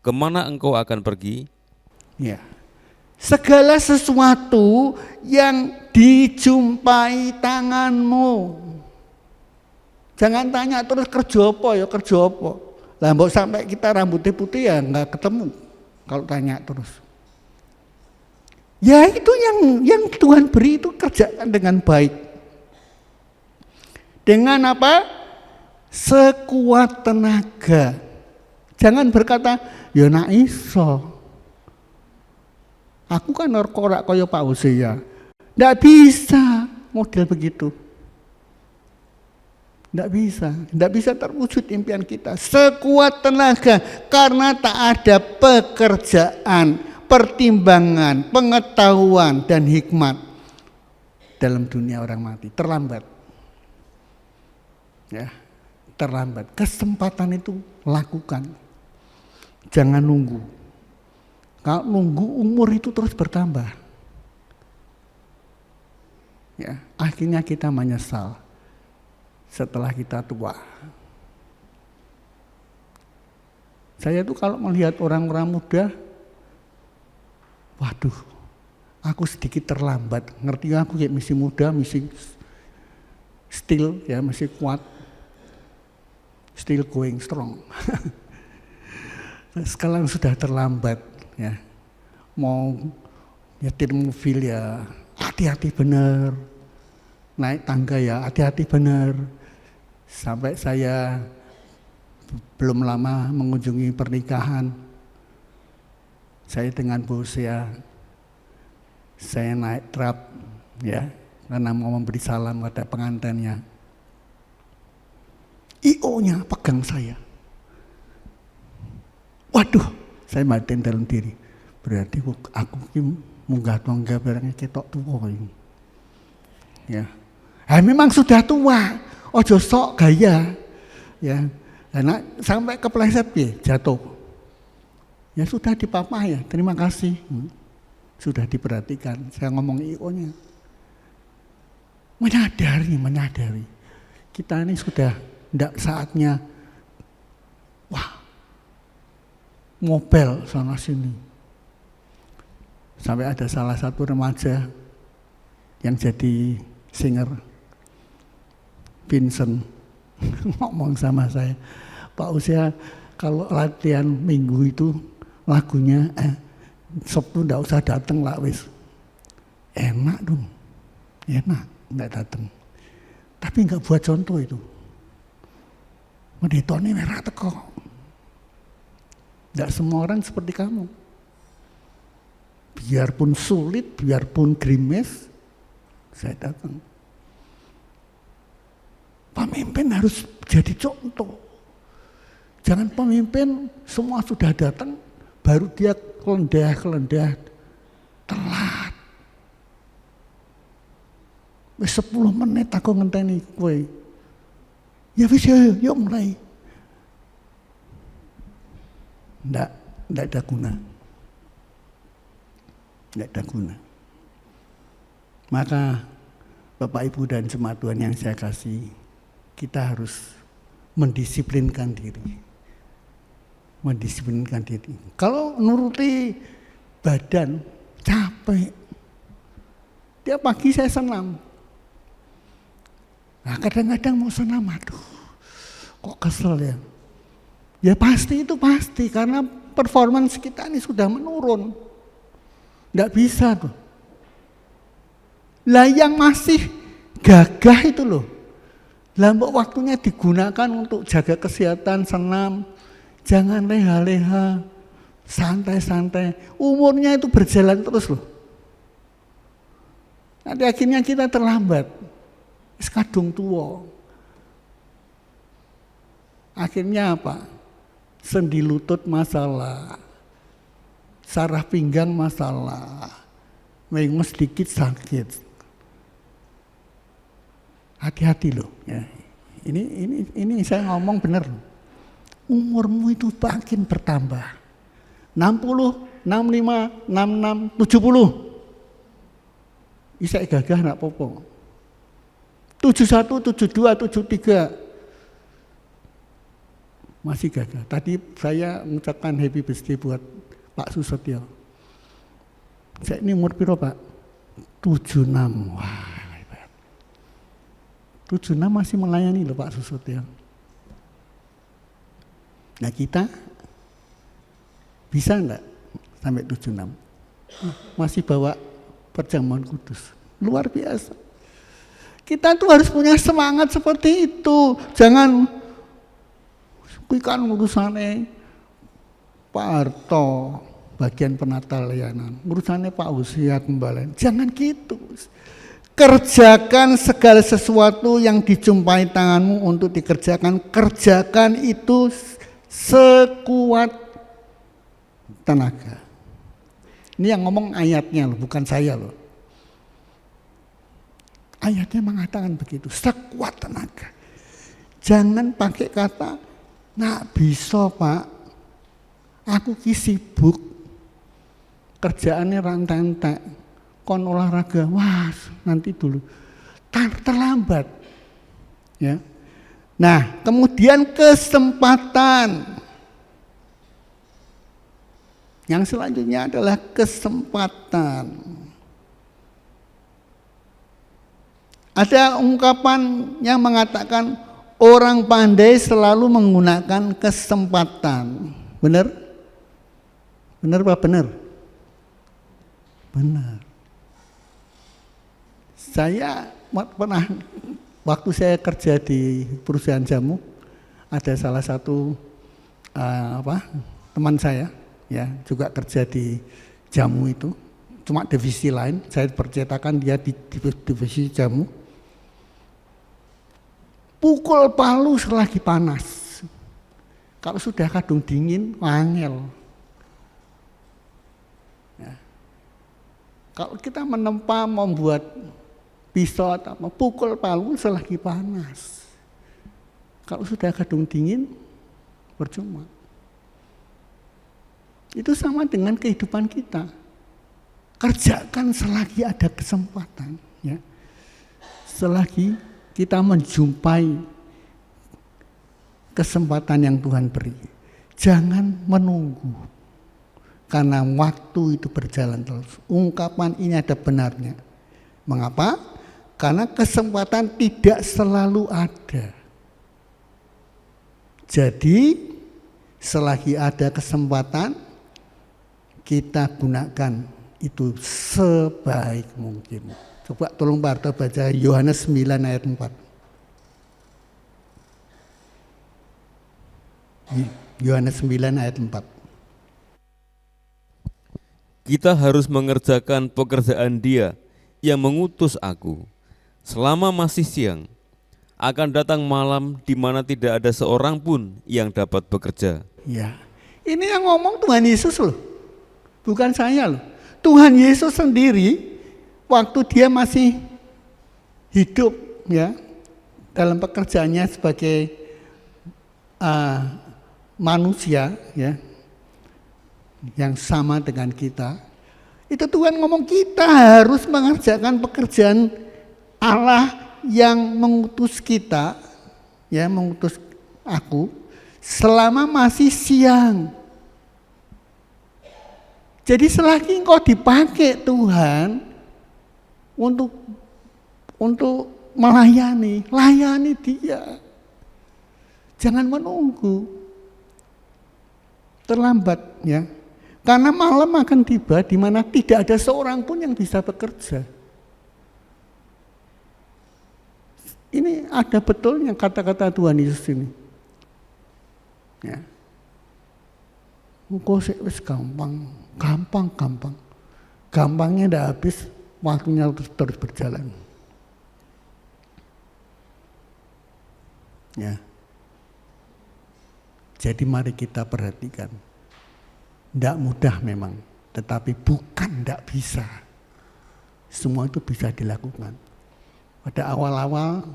Kemana engkau akan pergi? Ya. Segala sesuatu yang dijumpai tanganmu. Jangan tanya terus kerja apa ya, kerja apa. Lah mbok sampai kita rambutnya putih ya enggak ketemu kalau tanya terus. Ya itu yang Tuhan beri itu kerjakan dengan baik. Dengan apa? Sekuat tenaga. Jangan berkata, ya nak iso. Aku kan korak kaya Pak Hosea. Tidak bisa model begitu. Tidak bisa terwujud impian kita. Sekuat tenaga karena tak ada pekerjaan, pertimbangan, pengetahuan dan hikmat dalam dunia orang mati. Terlambat. Ya, terlambat. Kesempatan itu lakukan. Jangan nunggu. Kalau nunggu umur itu terus bertambah. Ya, akhirnya kita menyesal. setelah kita tua. Saya tuh kalau melihat orang-orang muda, waduh, aku sedikit terlambat. Ngerti aku kayak masih muda, masih still ya, masih kuat, still going strong. Sekarang sudah terlambat ya, mau nyetir mobil ya hati-hati bener, naik tangga ya hati-hati bener. Sampai saya belum lama mengunjungi pernikahan, saya dengan bos saya naik truk ya, karena mau memberi salam pada pengantinnya. IO-nya pegang saya. Waduh, saya batin dalam diri. Berarti aku munggah tangga barangnya ketok tua ini. Ya. Memang sudah tua. Ojo sok gaya. Ya. Karena sampai kepleset jatuh. Ya sudah dipapa ya, terima kasih. Sudah diperhatikan. Saya ngomong IO-nya. Menyadari. Kita ini sudah tidak saatnya ngopel sana sini. Sampai ada salah satu remaja yang jadi singer, Vincent, ngomong sama saya, Pak Usia, kalau latihan minggu itu lagunya Sabtu ndak usah datang lah wis. Enak dong, enak ndak datang. Tapi nggak buat contoh itu. Meditone merah teko. Ndak semua orang seperti kamu. Biarpun sulit, biarpun gerimis, saya datang. Pemimpin harus jadi contoh. Jangan pemimpin semua sudah datang, baru dia kelendah, telat. 10 menit aku ngenteni kowe. Ya wis yuk mulai. Ndak ada guna. Nggak ada guna. Maka Bapak Ibu dan jemaat Tuhan yang saya kasih, kita harus mendisiplinkan diri. Mendisiplinkan diri. Kalau nuruti badan capek. Tiap pagi saya senam. Nah kadang-kadang mau senam, aduh kok kesel ya. Ya pasti itu pasti, karena performance kita ini sudah menurun. Nggak bisa tuh. Lah yang masih gagah itu loh. Lah waktunya digunakan untuk jaga kesehatan, senam. Jangan leha-leha, santai-santai. Umurnya itu berjalan terus loh. Nanti akhirnya kita terlambat. Kadung tua. Akhirnya apa? Sendi lutut masalah. Saraf pinggang masalah, mengus sedikit sakit. Hati-hati loh. Ya. Ini saya ngomong benar. Umurmu itu makin bertambah. 60, 65, 66, 70. Bisa gagah nak popo. 71, 72, 73. Masih gagah. Tadi saya mengucapkan happy birthday buat Pak Susetyo. Saya ini umur piro Pak? 76. Wah, hebat. 76 masih melayani loh Pak Susetyo. Nah kita bisa enggak sampai 76? Masih bawa perjamuan kudus. Luar biasa. Kita tuh harus punya semangat seperti itu. Jangan kuikan urusannya Pak Harto bagian penata layanan, urusannya Pak Usia kembali. Jangan gitu. Kerjakan segala sesuatu yang dijumpai tanganmu untuk dikerjakan. Kerjakan itu sekuat tenaga. Ini yang ngomong ayatnya loh, bukan saya loh. Ayatnya mengatakan begitu, sekuat tenaga. Jangan pakai kata, nggak bisa Pak, aku ki sibuk, kerjaannya rantai-rantai, kon olahraga, wah nanti dulu, terlambat. Ya, Nah, kemudian kesempatan. Yang selanjutnya adalah kesempatan. Ada ungkapan yang mengatakan orang pandai selalu menggunakan kesempatan. Benar? Benar Pak? Benar? Benar. Saya pernah, waktu saya kerja di perusahaan jamu, ada salah satu teman saya, ya juga kerja di jamu itu, cuma divisi lain. Saya percetakan, dia di divisi jamu. Pukul palu selagi panas. Kalau sudah kadung dingin, wangel. Ya. Kalau kita menempa membuat pisau atau apa, pukul palu selagi panas. Kalau sudah kadung dingin, percuma. Itu sama dengan kehidupan kita. Kerjakan selagi ada kesempatan, ya. Selagi kita menjumpai kesempatan yang Tuhan beri. Jangan menunggu, karena waktu itu berjalan terus. Ungkapan ini ada benarnya. Mengapa? Karena kesempatan tidak selalu ada. Jadi selagi ada kesempatan, kita gunakan itu sebaik mungkin. Coba tolong Pak Arto baca Yohanes 9 ayat 4. Yohanes 9 ayat 4. Kita harus mengerjakan pekerjaan Dia yang mengutus aku. Selama masih siang, akan datang malam di mana tidak ada seorang pun yang dapat bekerja. Ya, ini yang ngomong Tuhan Yesus loh, bukan saya loh. Tuhan Yesus sendiri waktu dia masih hidup, ya, dalam pekerjaannya sebagai manusia, ya, yang sama dengan kita, itu Tuhan ngomong kita harus mengerjakan pekerjaan Allah yang mengutus kita, ya, mengutus aku selama masih siang. Jadi selagi engkau dipakai Tuhan untuk melayani, layani Dia. Jangan menunggu terlambat, ya. Karena malam akan tiba di mana tidak ada seorang pun yang bisa bekerja. Ini ada betulnya kata-kata Tuhan Yesus ini. Ya. Engkau wis gampang. Gampangnya udah habis, waktunya terus berjalan. Ya. Jadi mari kita perhatikan. Tidak mudah memang, tetapi bukan tidak bisa. Semua itu bisa dilakukan. Pada awal-awal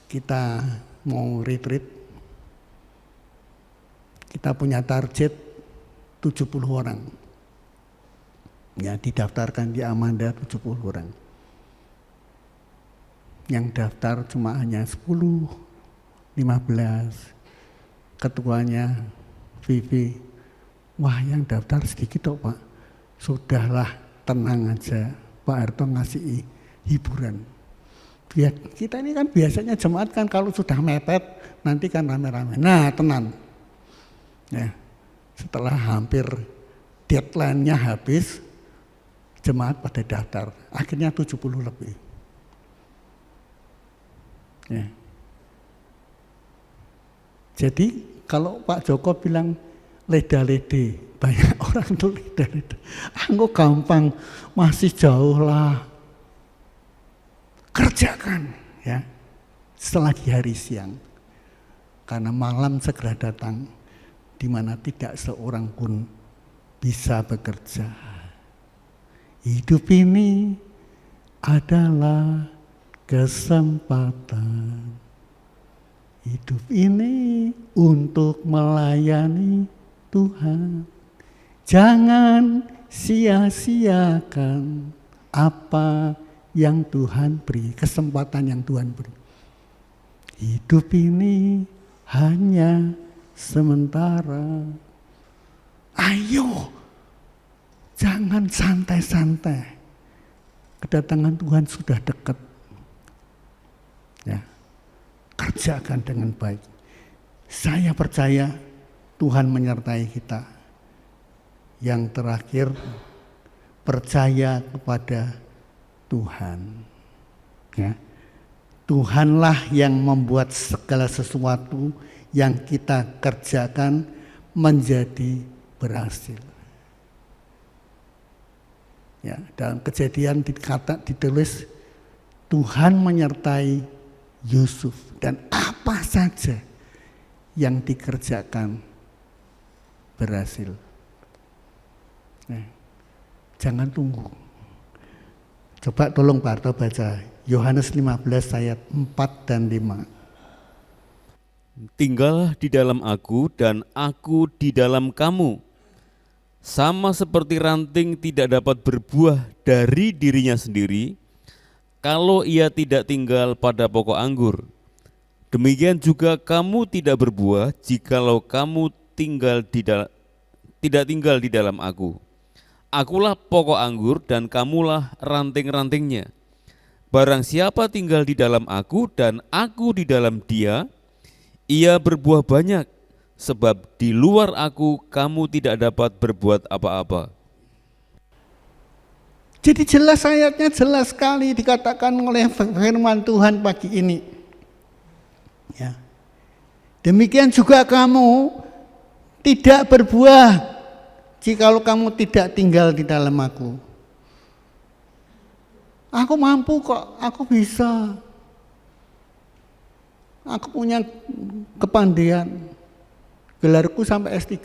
kita mau retreat, kita punya target 70 orang. Ya, didaftarkan di Amanda 70 orang. Yang daftar cuma hanya 10, 15. Ketuanya Vivi, wah yang daftar sedikit kok Pak. Sudahlah, tenang aja, Pak Arto ngasih hiburan. Biar kita ini kan biasanya jemaat kan kalau sudah mepet nanti kan rame-rame. Nah, tenang. Ya, setelah hampir deadline-nya habis, jemaat pada daftar. Akhirnya 70 lebih. Ya. Jadi kalau Pak Joko bilang leda-lede, banyak orang tuh leda-leda. Engkau gampang, masih jauh lah. Kerjakan, ya, selagi hari siang. Karena malam segera datang, di mana tidak seorang pun bisa bekerja. Hidup ini adalah kesempatan. Hidup ini untuk melayani Tuhan. Jangan sia-siakan apa yang Tuhan beri, kesempatan yang Tuhan beri. hidup ini hanya sementara. Ayo, jangan santai-santai. Kedatangan Tuhan sudah dekat. Ya, kerjakan dengan baik. Saya percaya Tuhan menyertai kita. Yang terakhir, percaya kepada Tuhan. Ya. Tuhanlah yang membuat segala sesuatu yang kita kerjakan menjadi berhasil. Ya, dalam Kejadian ditulis Tuhan menyertai Yusuf dan apa saja yang dikerjakan berhasil. Nah, jangan tunggu. Coba tolong Pak Arto baca Yohanes 15 ayat 4 dan 5. Tinggallah di dalam aku dan aku di dalam kamu. Sama seperti ranting tidak dapat berbuah dari dirinya sendiri, kalau ia tidak tinggal pada pokok anggur. Demikian juga kamu tidak berbuah jikalau kamu tidak tinggal di dalam aku. Akulah pokok anggur dan kamulah ranting-rantingnya. Barang siapa tinggal di dalam aku dan aku di dalam dia, ia berbuah banyak, sebab di luar aku kamu tidak dapat berbuat apa-apa. Jadi jelas ayatnya, jelas sekali dikatakan oleh firman Tuhan pagi ini. Ya. Demikian juga kamu tidak berbuah jikalau kamu tidak tinggal di dalam aku. Aku mampu kok, aku bisa. Aku punya kepandaian. Gelarku sampai S3.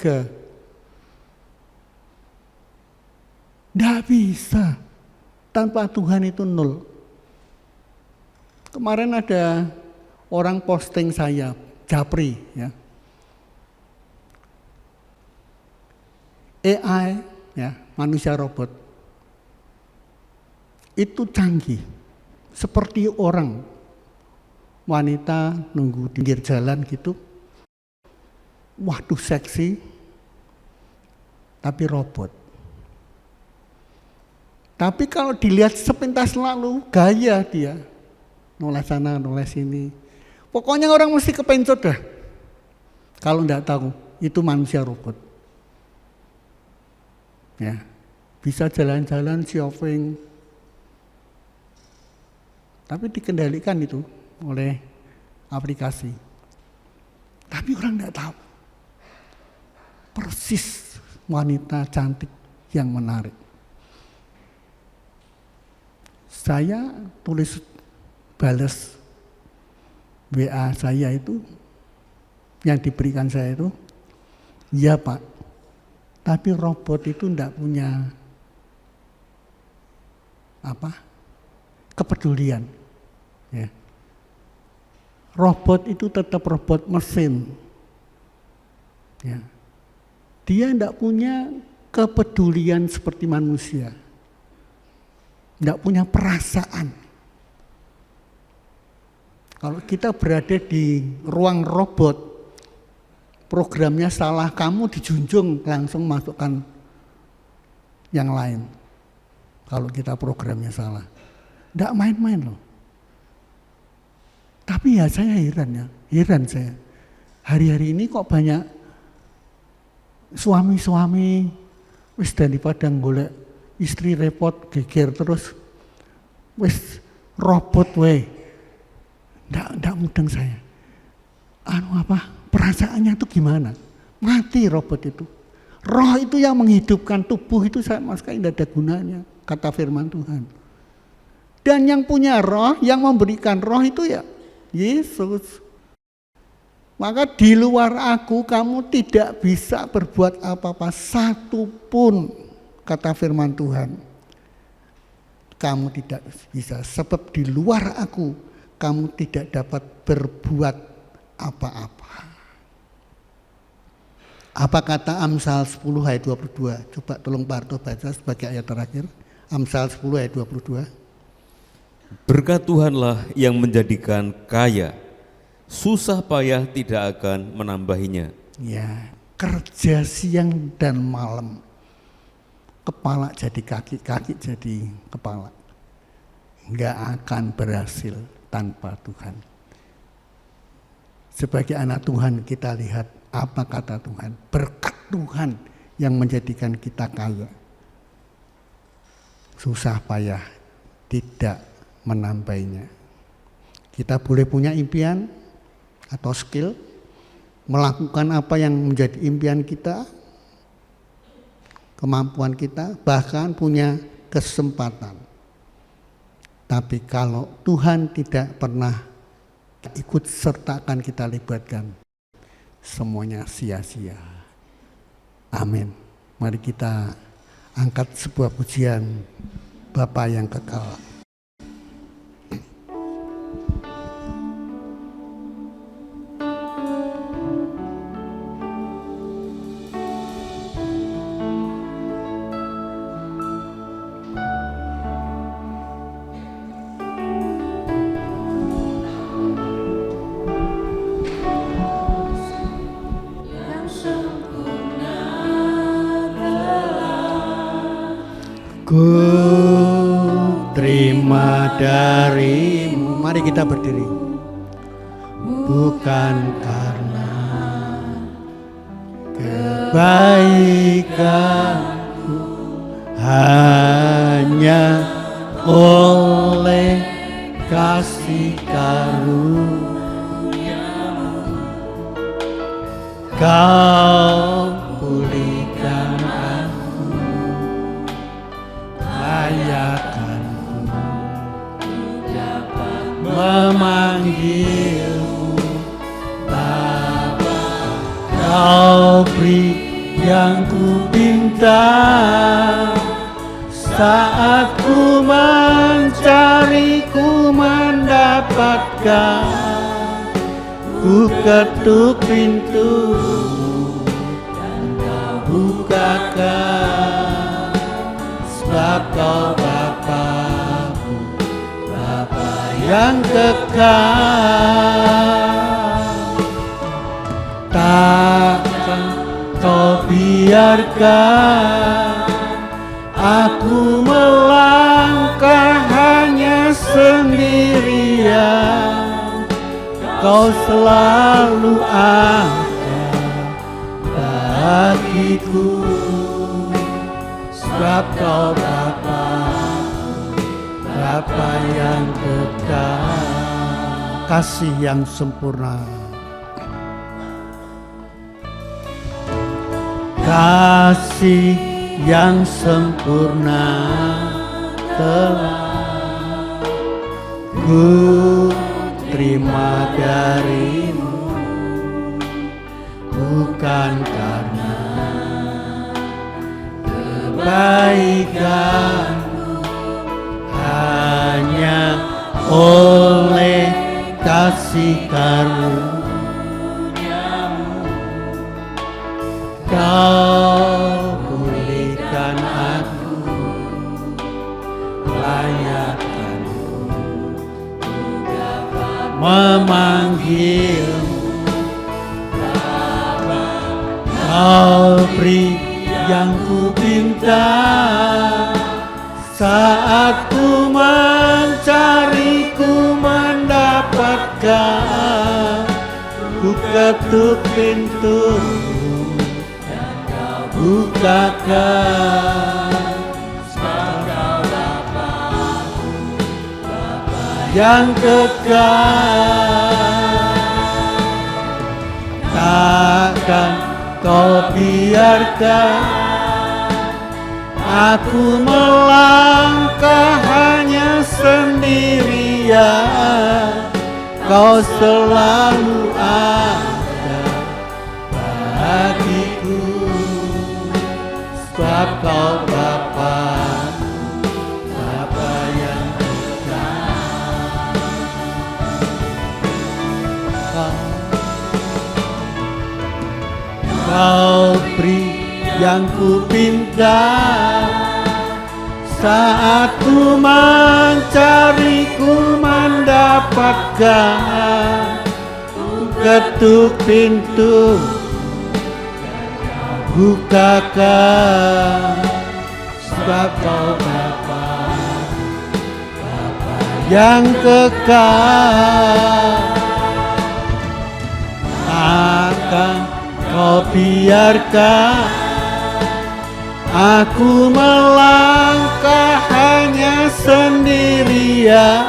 Tidak bisa. Tanpa Tuhan itu nol. Kemarin ada orang posting saya, Japri, ya. AI, ya, manusia robot. Itu canggih. Seperti orang, wanita nunggu di pinggir jalan gitu. Waduh seksi, tapi robot. Tapi kalau dilihat sepintas lalu, gaya dia. Nulis sana, nulis sini. Pokoknya orang mesti kepencot dah. Kalau enggak tahu, itu manusia robot. Ya, bisa jalan-jalan, shopping. Tapi dikendalikan itu oleh aplikasi. Tapi orang enggak tahu. Persis wanita cantik yang menarik. Saya tulis balas WA saya itu, yang diberikan saya itu, ya Pak, tapi robot itu enggak punya kepedulian. Ya. Robot itu tetap robot mesin. Ya. Dia tidak punya kepedulian seperti manusia. Tidak punya perasaan. Kalau kita berada di ruang robot, programnya salah, kamu dijunjung langsung masukkan yang lain. Kalau kita programnya salah. Tidak main-main loh. Tapi ya saya heran saya. Hari-hari ini kok banyak suami-suami wis daripada golek istri repot geger terus wis robot we. Ndak mudeng saya. Perasaannya itu gimana? Mati robot itu. Roh itu yang menghidupkan tubuh itu sama sekali tidak ada gunanya, kata firman Tuhan. Dan yang punya roh, yang memberikan roh itu ya Yesus. Maka di luar aku kamu tidak bisa berbuat apa-apa satu pun, kata firman Tuhan. Kamu tidak bisa, sebab di luar aku kamu tidak dapat berbuat apa-apa. Apa kata Amsal 10 ayat 22? Coba tolong Pak Arto baca sebagai ayat terakhir. Amsal 10 ayat 22. Berkat Tuhanlah yang menjadikan kaya, susah payah tidak akan menambahinya. Ya, kerja siang dan malam, kepala jadi kaki, kaki jadi kepala, nggak akan berhasil tanpa Tuhan. Sebagai anak Tuhan kita lihat apa kata Tuhan, berkat Tuhan yang menjadikan kita kaya. Susah payah tidak menambahinya. Kita boleh punya impian atau skill, melakukan apa yang menjadi impian kita, kemampuan kita, bahkan punya kesempatan. Tapi kalau Tuhan tidak pernah ikut sertakan, kita libatkan, semuanya sia-sia. Amin. Mari kita angkat sebuah pujian Bapa yang kekal. Ku terima darimu. Mari kita berdiri. Bukan karena kebaikanku, hanya oleh kasih karunia-Mu Kau pulihkan aku, layakkanku dapat memanggilmu Bapa. Kau beri yang ku minta saat ku mencari, ku mendapatkan. Ku ketuk pintu dan Kau bukakan, sebab Kau Bapa-Ku, Bapa yang kekal. Takkan Kau biarkan aku melangkah hanya sendirian. Kau selalu ada bagiku, sebab Kau Bapa, Bapa yang kekal. Kasih yang sempurna, kasih yang sempurna telah ku terima darimu, bukan karena kebaikanmu, hanya oleh kasih karunia-Mu Kau pulihkan aku, layakkanku memanggilmu Bapa. Kau beri yang ku minta saat ku mencari, ku mendapatkan. Ku ketuk pintu dan Kau bukakan, sebab Kau Bapa-Ku, Bapa yang kekal. Takkan Kau biarkan aku melangkah hanya sendirian. Kau selalu ada bagiku, sebab Kau Bapa-Ku, Bapa yang kekal. Kau beri yang ku minta saat ku mencari, ku mendapatkan. ketuk pintu, bukakan, sebab Kau Bapa, Bapa yang kekal. Akan Kau biarkan aku melangkah hanya sendirian,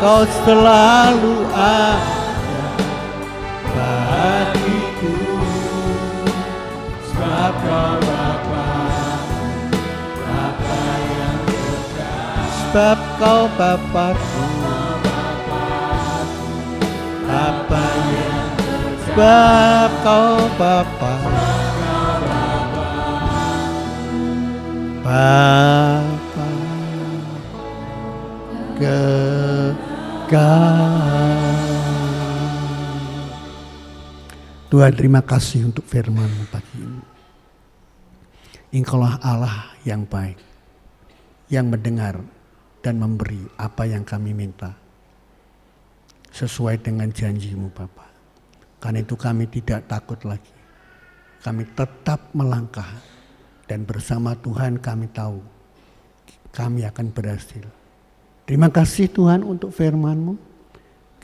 Kau selalu ada bagiku, sebab Kau Bapa, Bapa yang kekal. Sebab Kau Bapakku, Bapa yang kekal. Sebab Kau Bapa, Bapa kekal. Tuhan, terima kasih untuk firman-Mu pagi ini. Engkaulah Allah yang baik, yang mendengar dan memberi apa yang kami minta sesuai dengan janji-Mu Bapa. Karena itu kami tidak takut lagi. Kami tetap melangkah dan bersama Tuhan kami tahu kami akan berhasil. Terima kasih Tuhan untuk firman-Mu.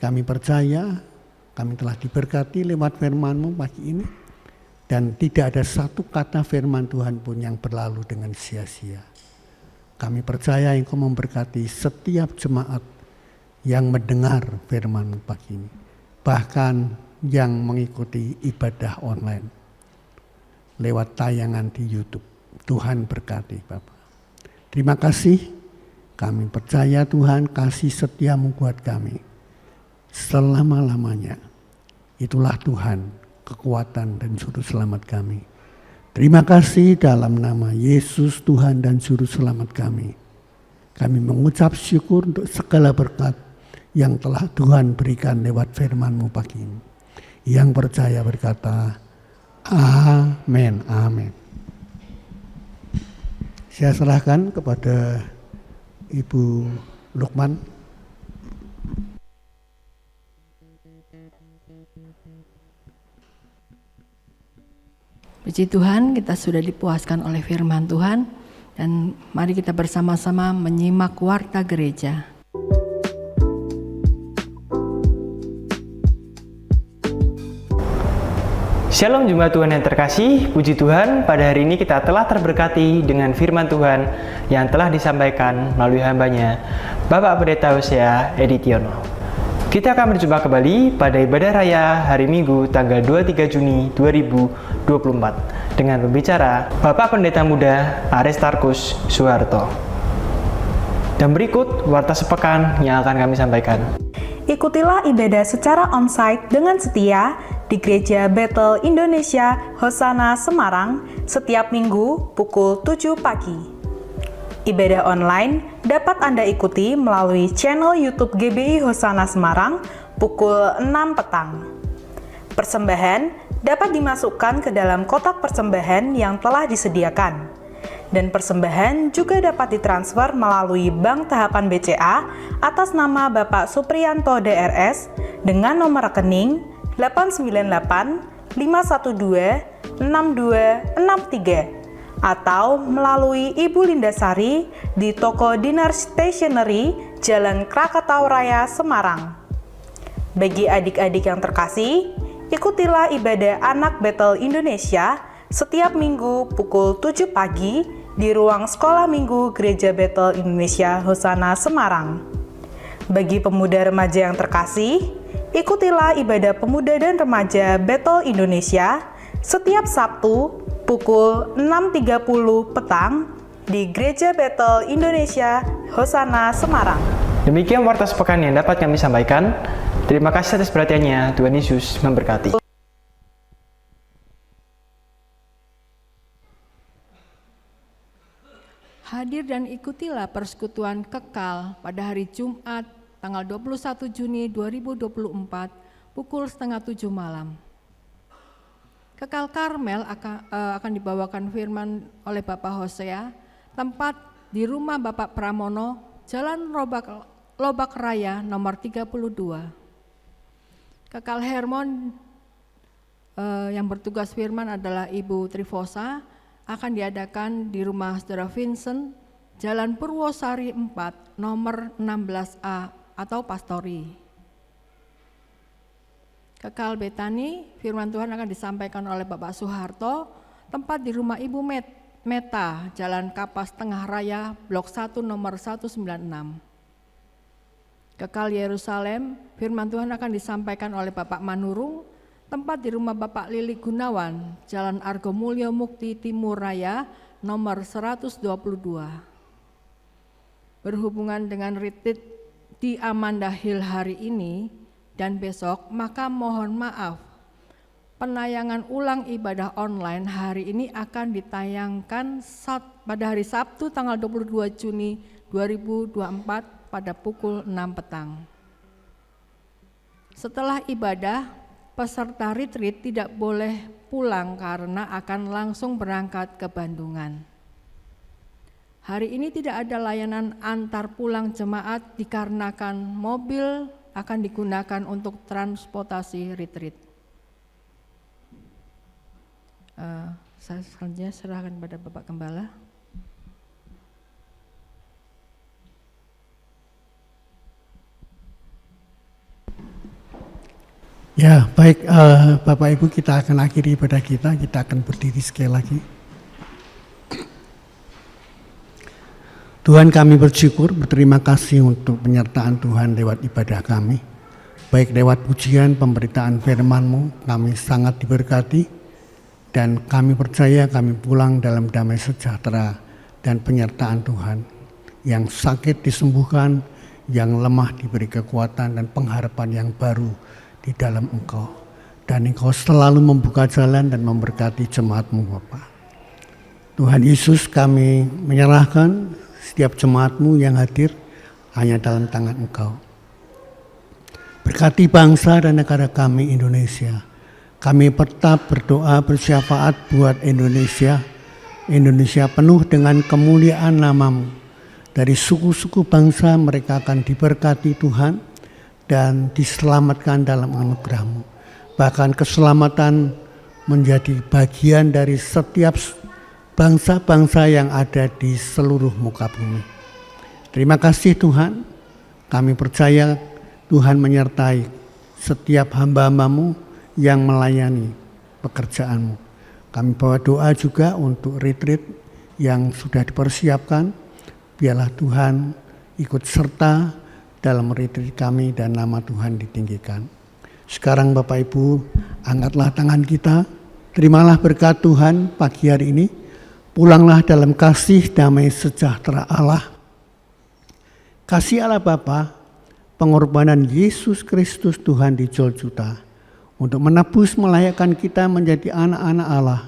Kami percaya kami telah diberkati lewat firman-Mu pagi ini. Dan tidak ada satu kata firman Tuhan pun yang berlalu dengan sia-sia. Kami percaya Engkau memberkati setiap jemaat yang mendengar firman-Mu pagi ini. Bahkan yang mengikuti ibadah online lewat tayangan di YouTube. Tuhan berkati Bapak. Terima kasih. Kami percaya Tuhan kasih setia-Mu buat kami selama-lamanya. Itulah Tuhan, kekuatan dan juru selamat kami. Terima kasih dalam nama Yesus Tuhan dan juru selamat kami. Kami mengucap syukur untuk segala berkat yang telah Tuhan berikan lewat firman-Mu pagi ini. Yang percaya berkata, amin, amin. Saya serahkan kepada Ibu Lukman. Puji Tuhan, kita sudah dipuaskan oleh firman Tuhan. Dan mari kita bersama-sama menyimak warta gereja. Shalom jemaat Tuhan yang terkasih, puji Tuhan pada hari ini kita telah terberkati dengan firman Tuhan yang telah disampaikan melalui hambanya Bapak Pendeta Hosea Editiono. Kita akan berjumpa kembali pada ibadah raya hari Minggu tanggal 23 Juni 2024 dengan pembicara Bapak Pendeta Muda Aristarkus Suharto. Dan berikut warta sepekan yang akan kami sampaikan. Ikutilah ibadah secara onsite dengan setia di Gereja Bethel Indonesia Hosana Semarang setiap minggu pukul 7 pagi. Ibadah online dapat Anda ikuti melalui channel YouTube GBI Hosana Semarang pukul 6 petang. Persembahan dapat dimasukkan ke dalam kotak persembahan yang telah disediakan. Dan persembahan juga dapat ditransfer melalui Bank Tahapan BCA atas nama Bapak Supriyanto DRS dengan nomor rekening 898-512-6263 atau melalui Ibu Lindasari di Toko Dinar Stationery, Jalan Krakatau Raya, Semarang. Bagi adik-adik yang terkasih, ikutilah ibadah anak Bethel Indonesia setiap minggu pukul 7 pagi di ruang sekolah minggu Gereja Bethel Indonesia Hosana Semarang. Bagi pemuda remaja yang terkasih, ikutilah ibadah pemuda dan remaja Bethel Indonesia setiap Sabtu pukul 6.30 petang di Gereja Bethel Indonesia Hosana Semarang. Demikian warta sepekan yang dapat kami sampaikan. Terima kasih atas perhatiannya. Tuhan Yesus memberkati. Hadir dan ikutilah persekutuan kekal pada hari Jumat tanggal 21 Juni 2024 pukul 6:30 malam. Kekal Karmel akan dibawakan firman oleh Bapak Hosea, tempat di rumah Bapak Pramono, Jalan Lobak Raya nomor 32. Kekal Hermon yang bertugas firman adalah Ibu Trifosa, akan diadakan di rumah Saudara Vincent, Jalan Purwosari 4, nomor 16A atau Pastori. Kekal Betani, firman Tuhan akan disampaikan oleh Bapak Soeharto, tempat di rumah Ibu Meta, Jalan Kapas Tengah Raya, Blok 1 nomor 196. Kekal Yerusalem, firman Tuhan akan disampaikan oleh Bapak Manurung, tempat di rumah Bapak Lili Gunawan, Jalan Argomulyo Mukti Timur Raya, nomor 122. Berhubungan dengan retreat di Amanda Hill hari ini dan besok, maka mohon maaf, penayangan ulang ibadah online hari ini akan ditayangkan pada hari Sabtu tanggal 22 Juni 2024 pada pukul 6 petang. Setelah ibadah, peserta retreat tidak boleh pulang karena akan langsung berangkat ke Bandungan. Hari ini tidak ada layanan antar pulang jemaat dikarenakan mobil akan digunakan untuk transportasi retreat. Saya selanjutnya serahkan pada Bapak Gembala. Ya, baik Bapak Ibu, kita akan akhiri ibadah kita akan berdiri sekali lagi. Tuhan, kami berterima kasih untuk penyertaan Tuhan lewat ibadah kami. Baik lewat pujian, pemberitaan firman-Mu, kami sangat diberkati dan kami percaya kami pulang dalam damai sejahtera dan penyertaan Tuhan. Yang sakit disembuhkan, yang lemah diberi kekuatan dan pengharapan yang baru di dalam Engkau, dan Engkau selalu membuka jalan dan memberkati jemaat-Mu Bapa. Tuhan Yesus, kami menyerahkan setiap jemaat-Mu yang hadir hanya dalam tangan Engkau. Berkati bangsa dan negara kami Indonesia. Kami tetap berdoa bersyafaat buat Indonesia. Indonesia penuh dengan kemuliaan nama-Mu. Dari suku-suku bangsa mereka akan diberkati Tuhan dan diselamatkan dalam anugerah-Mu. Bahkan keselamatan menjadi bagian dari setiap bangsa-bangsa yang ada di seluruh muka bumi. Terima kasih Tuhan, kami percaya Tuhan menyertai setiap hamba-hamba-Mu yang melayani pekerjaan-Mu. Kami bawa doa juga untuk retreat yang sudah dipersiapkan. Biarlah Tuhan ikut serta dalam retreat kami dan nama Tuhan ditinggikan. Sekarang Bapak Ibu, angkatlah tangan kita, terimalah berkat Tuhan pagi hari ini, pulanglah dalam kasih damai sejahtera Allah. Kasih Allah Bapa, pengorbanan Yesus Kristus Tuhan di Golgota untuk menebus melayakkan kita menjadi anak-anak Allah,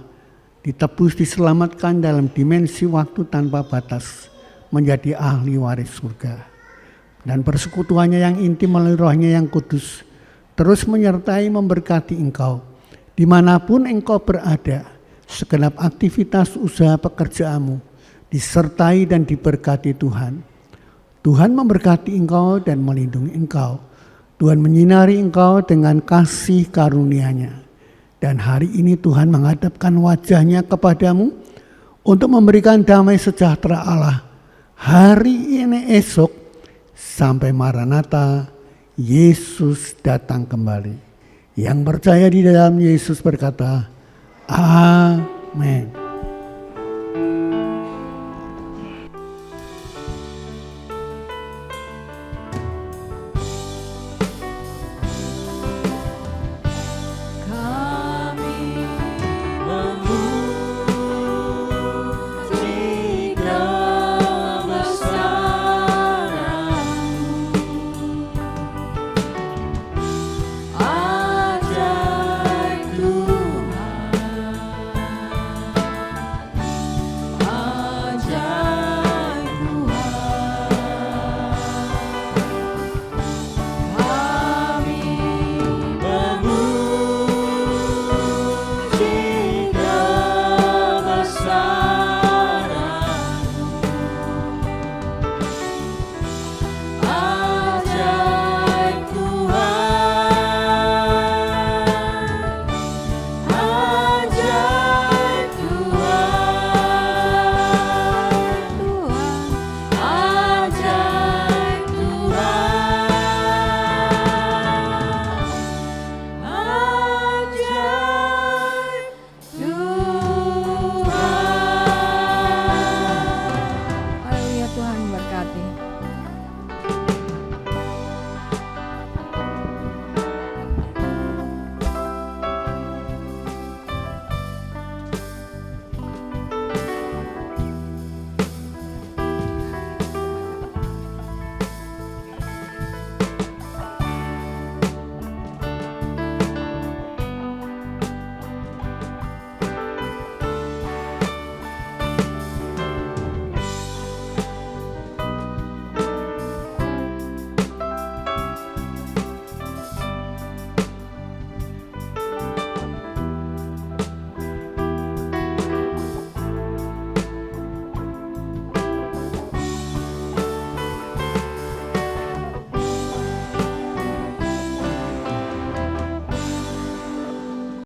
ditebus diselamatkan dalam dimensi waktu tanpa batas, menjadi ahli waris surga. Dan persekutuannya yang intim melalui Roh-Nya yang kudus terus menyertai memberkati engkau dimanapun engkau berada. Segenap aktivitas usaha pekerjaanmu disertai dan diberkati Tuhan. Tuhan memberkati engkau dan melindungi engkau. Tuhan menyinari engkau dengan kasih karunia-Nya. Dan hari ini Tuhan menghadapkan wajah-Nya kepadamu untuk memberikan damai sejahtera Allah. Hari ini esok sampai Maranatha, Yesus datang kembali. Yang percaya di dalam Yesus berkata, Amin.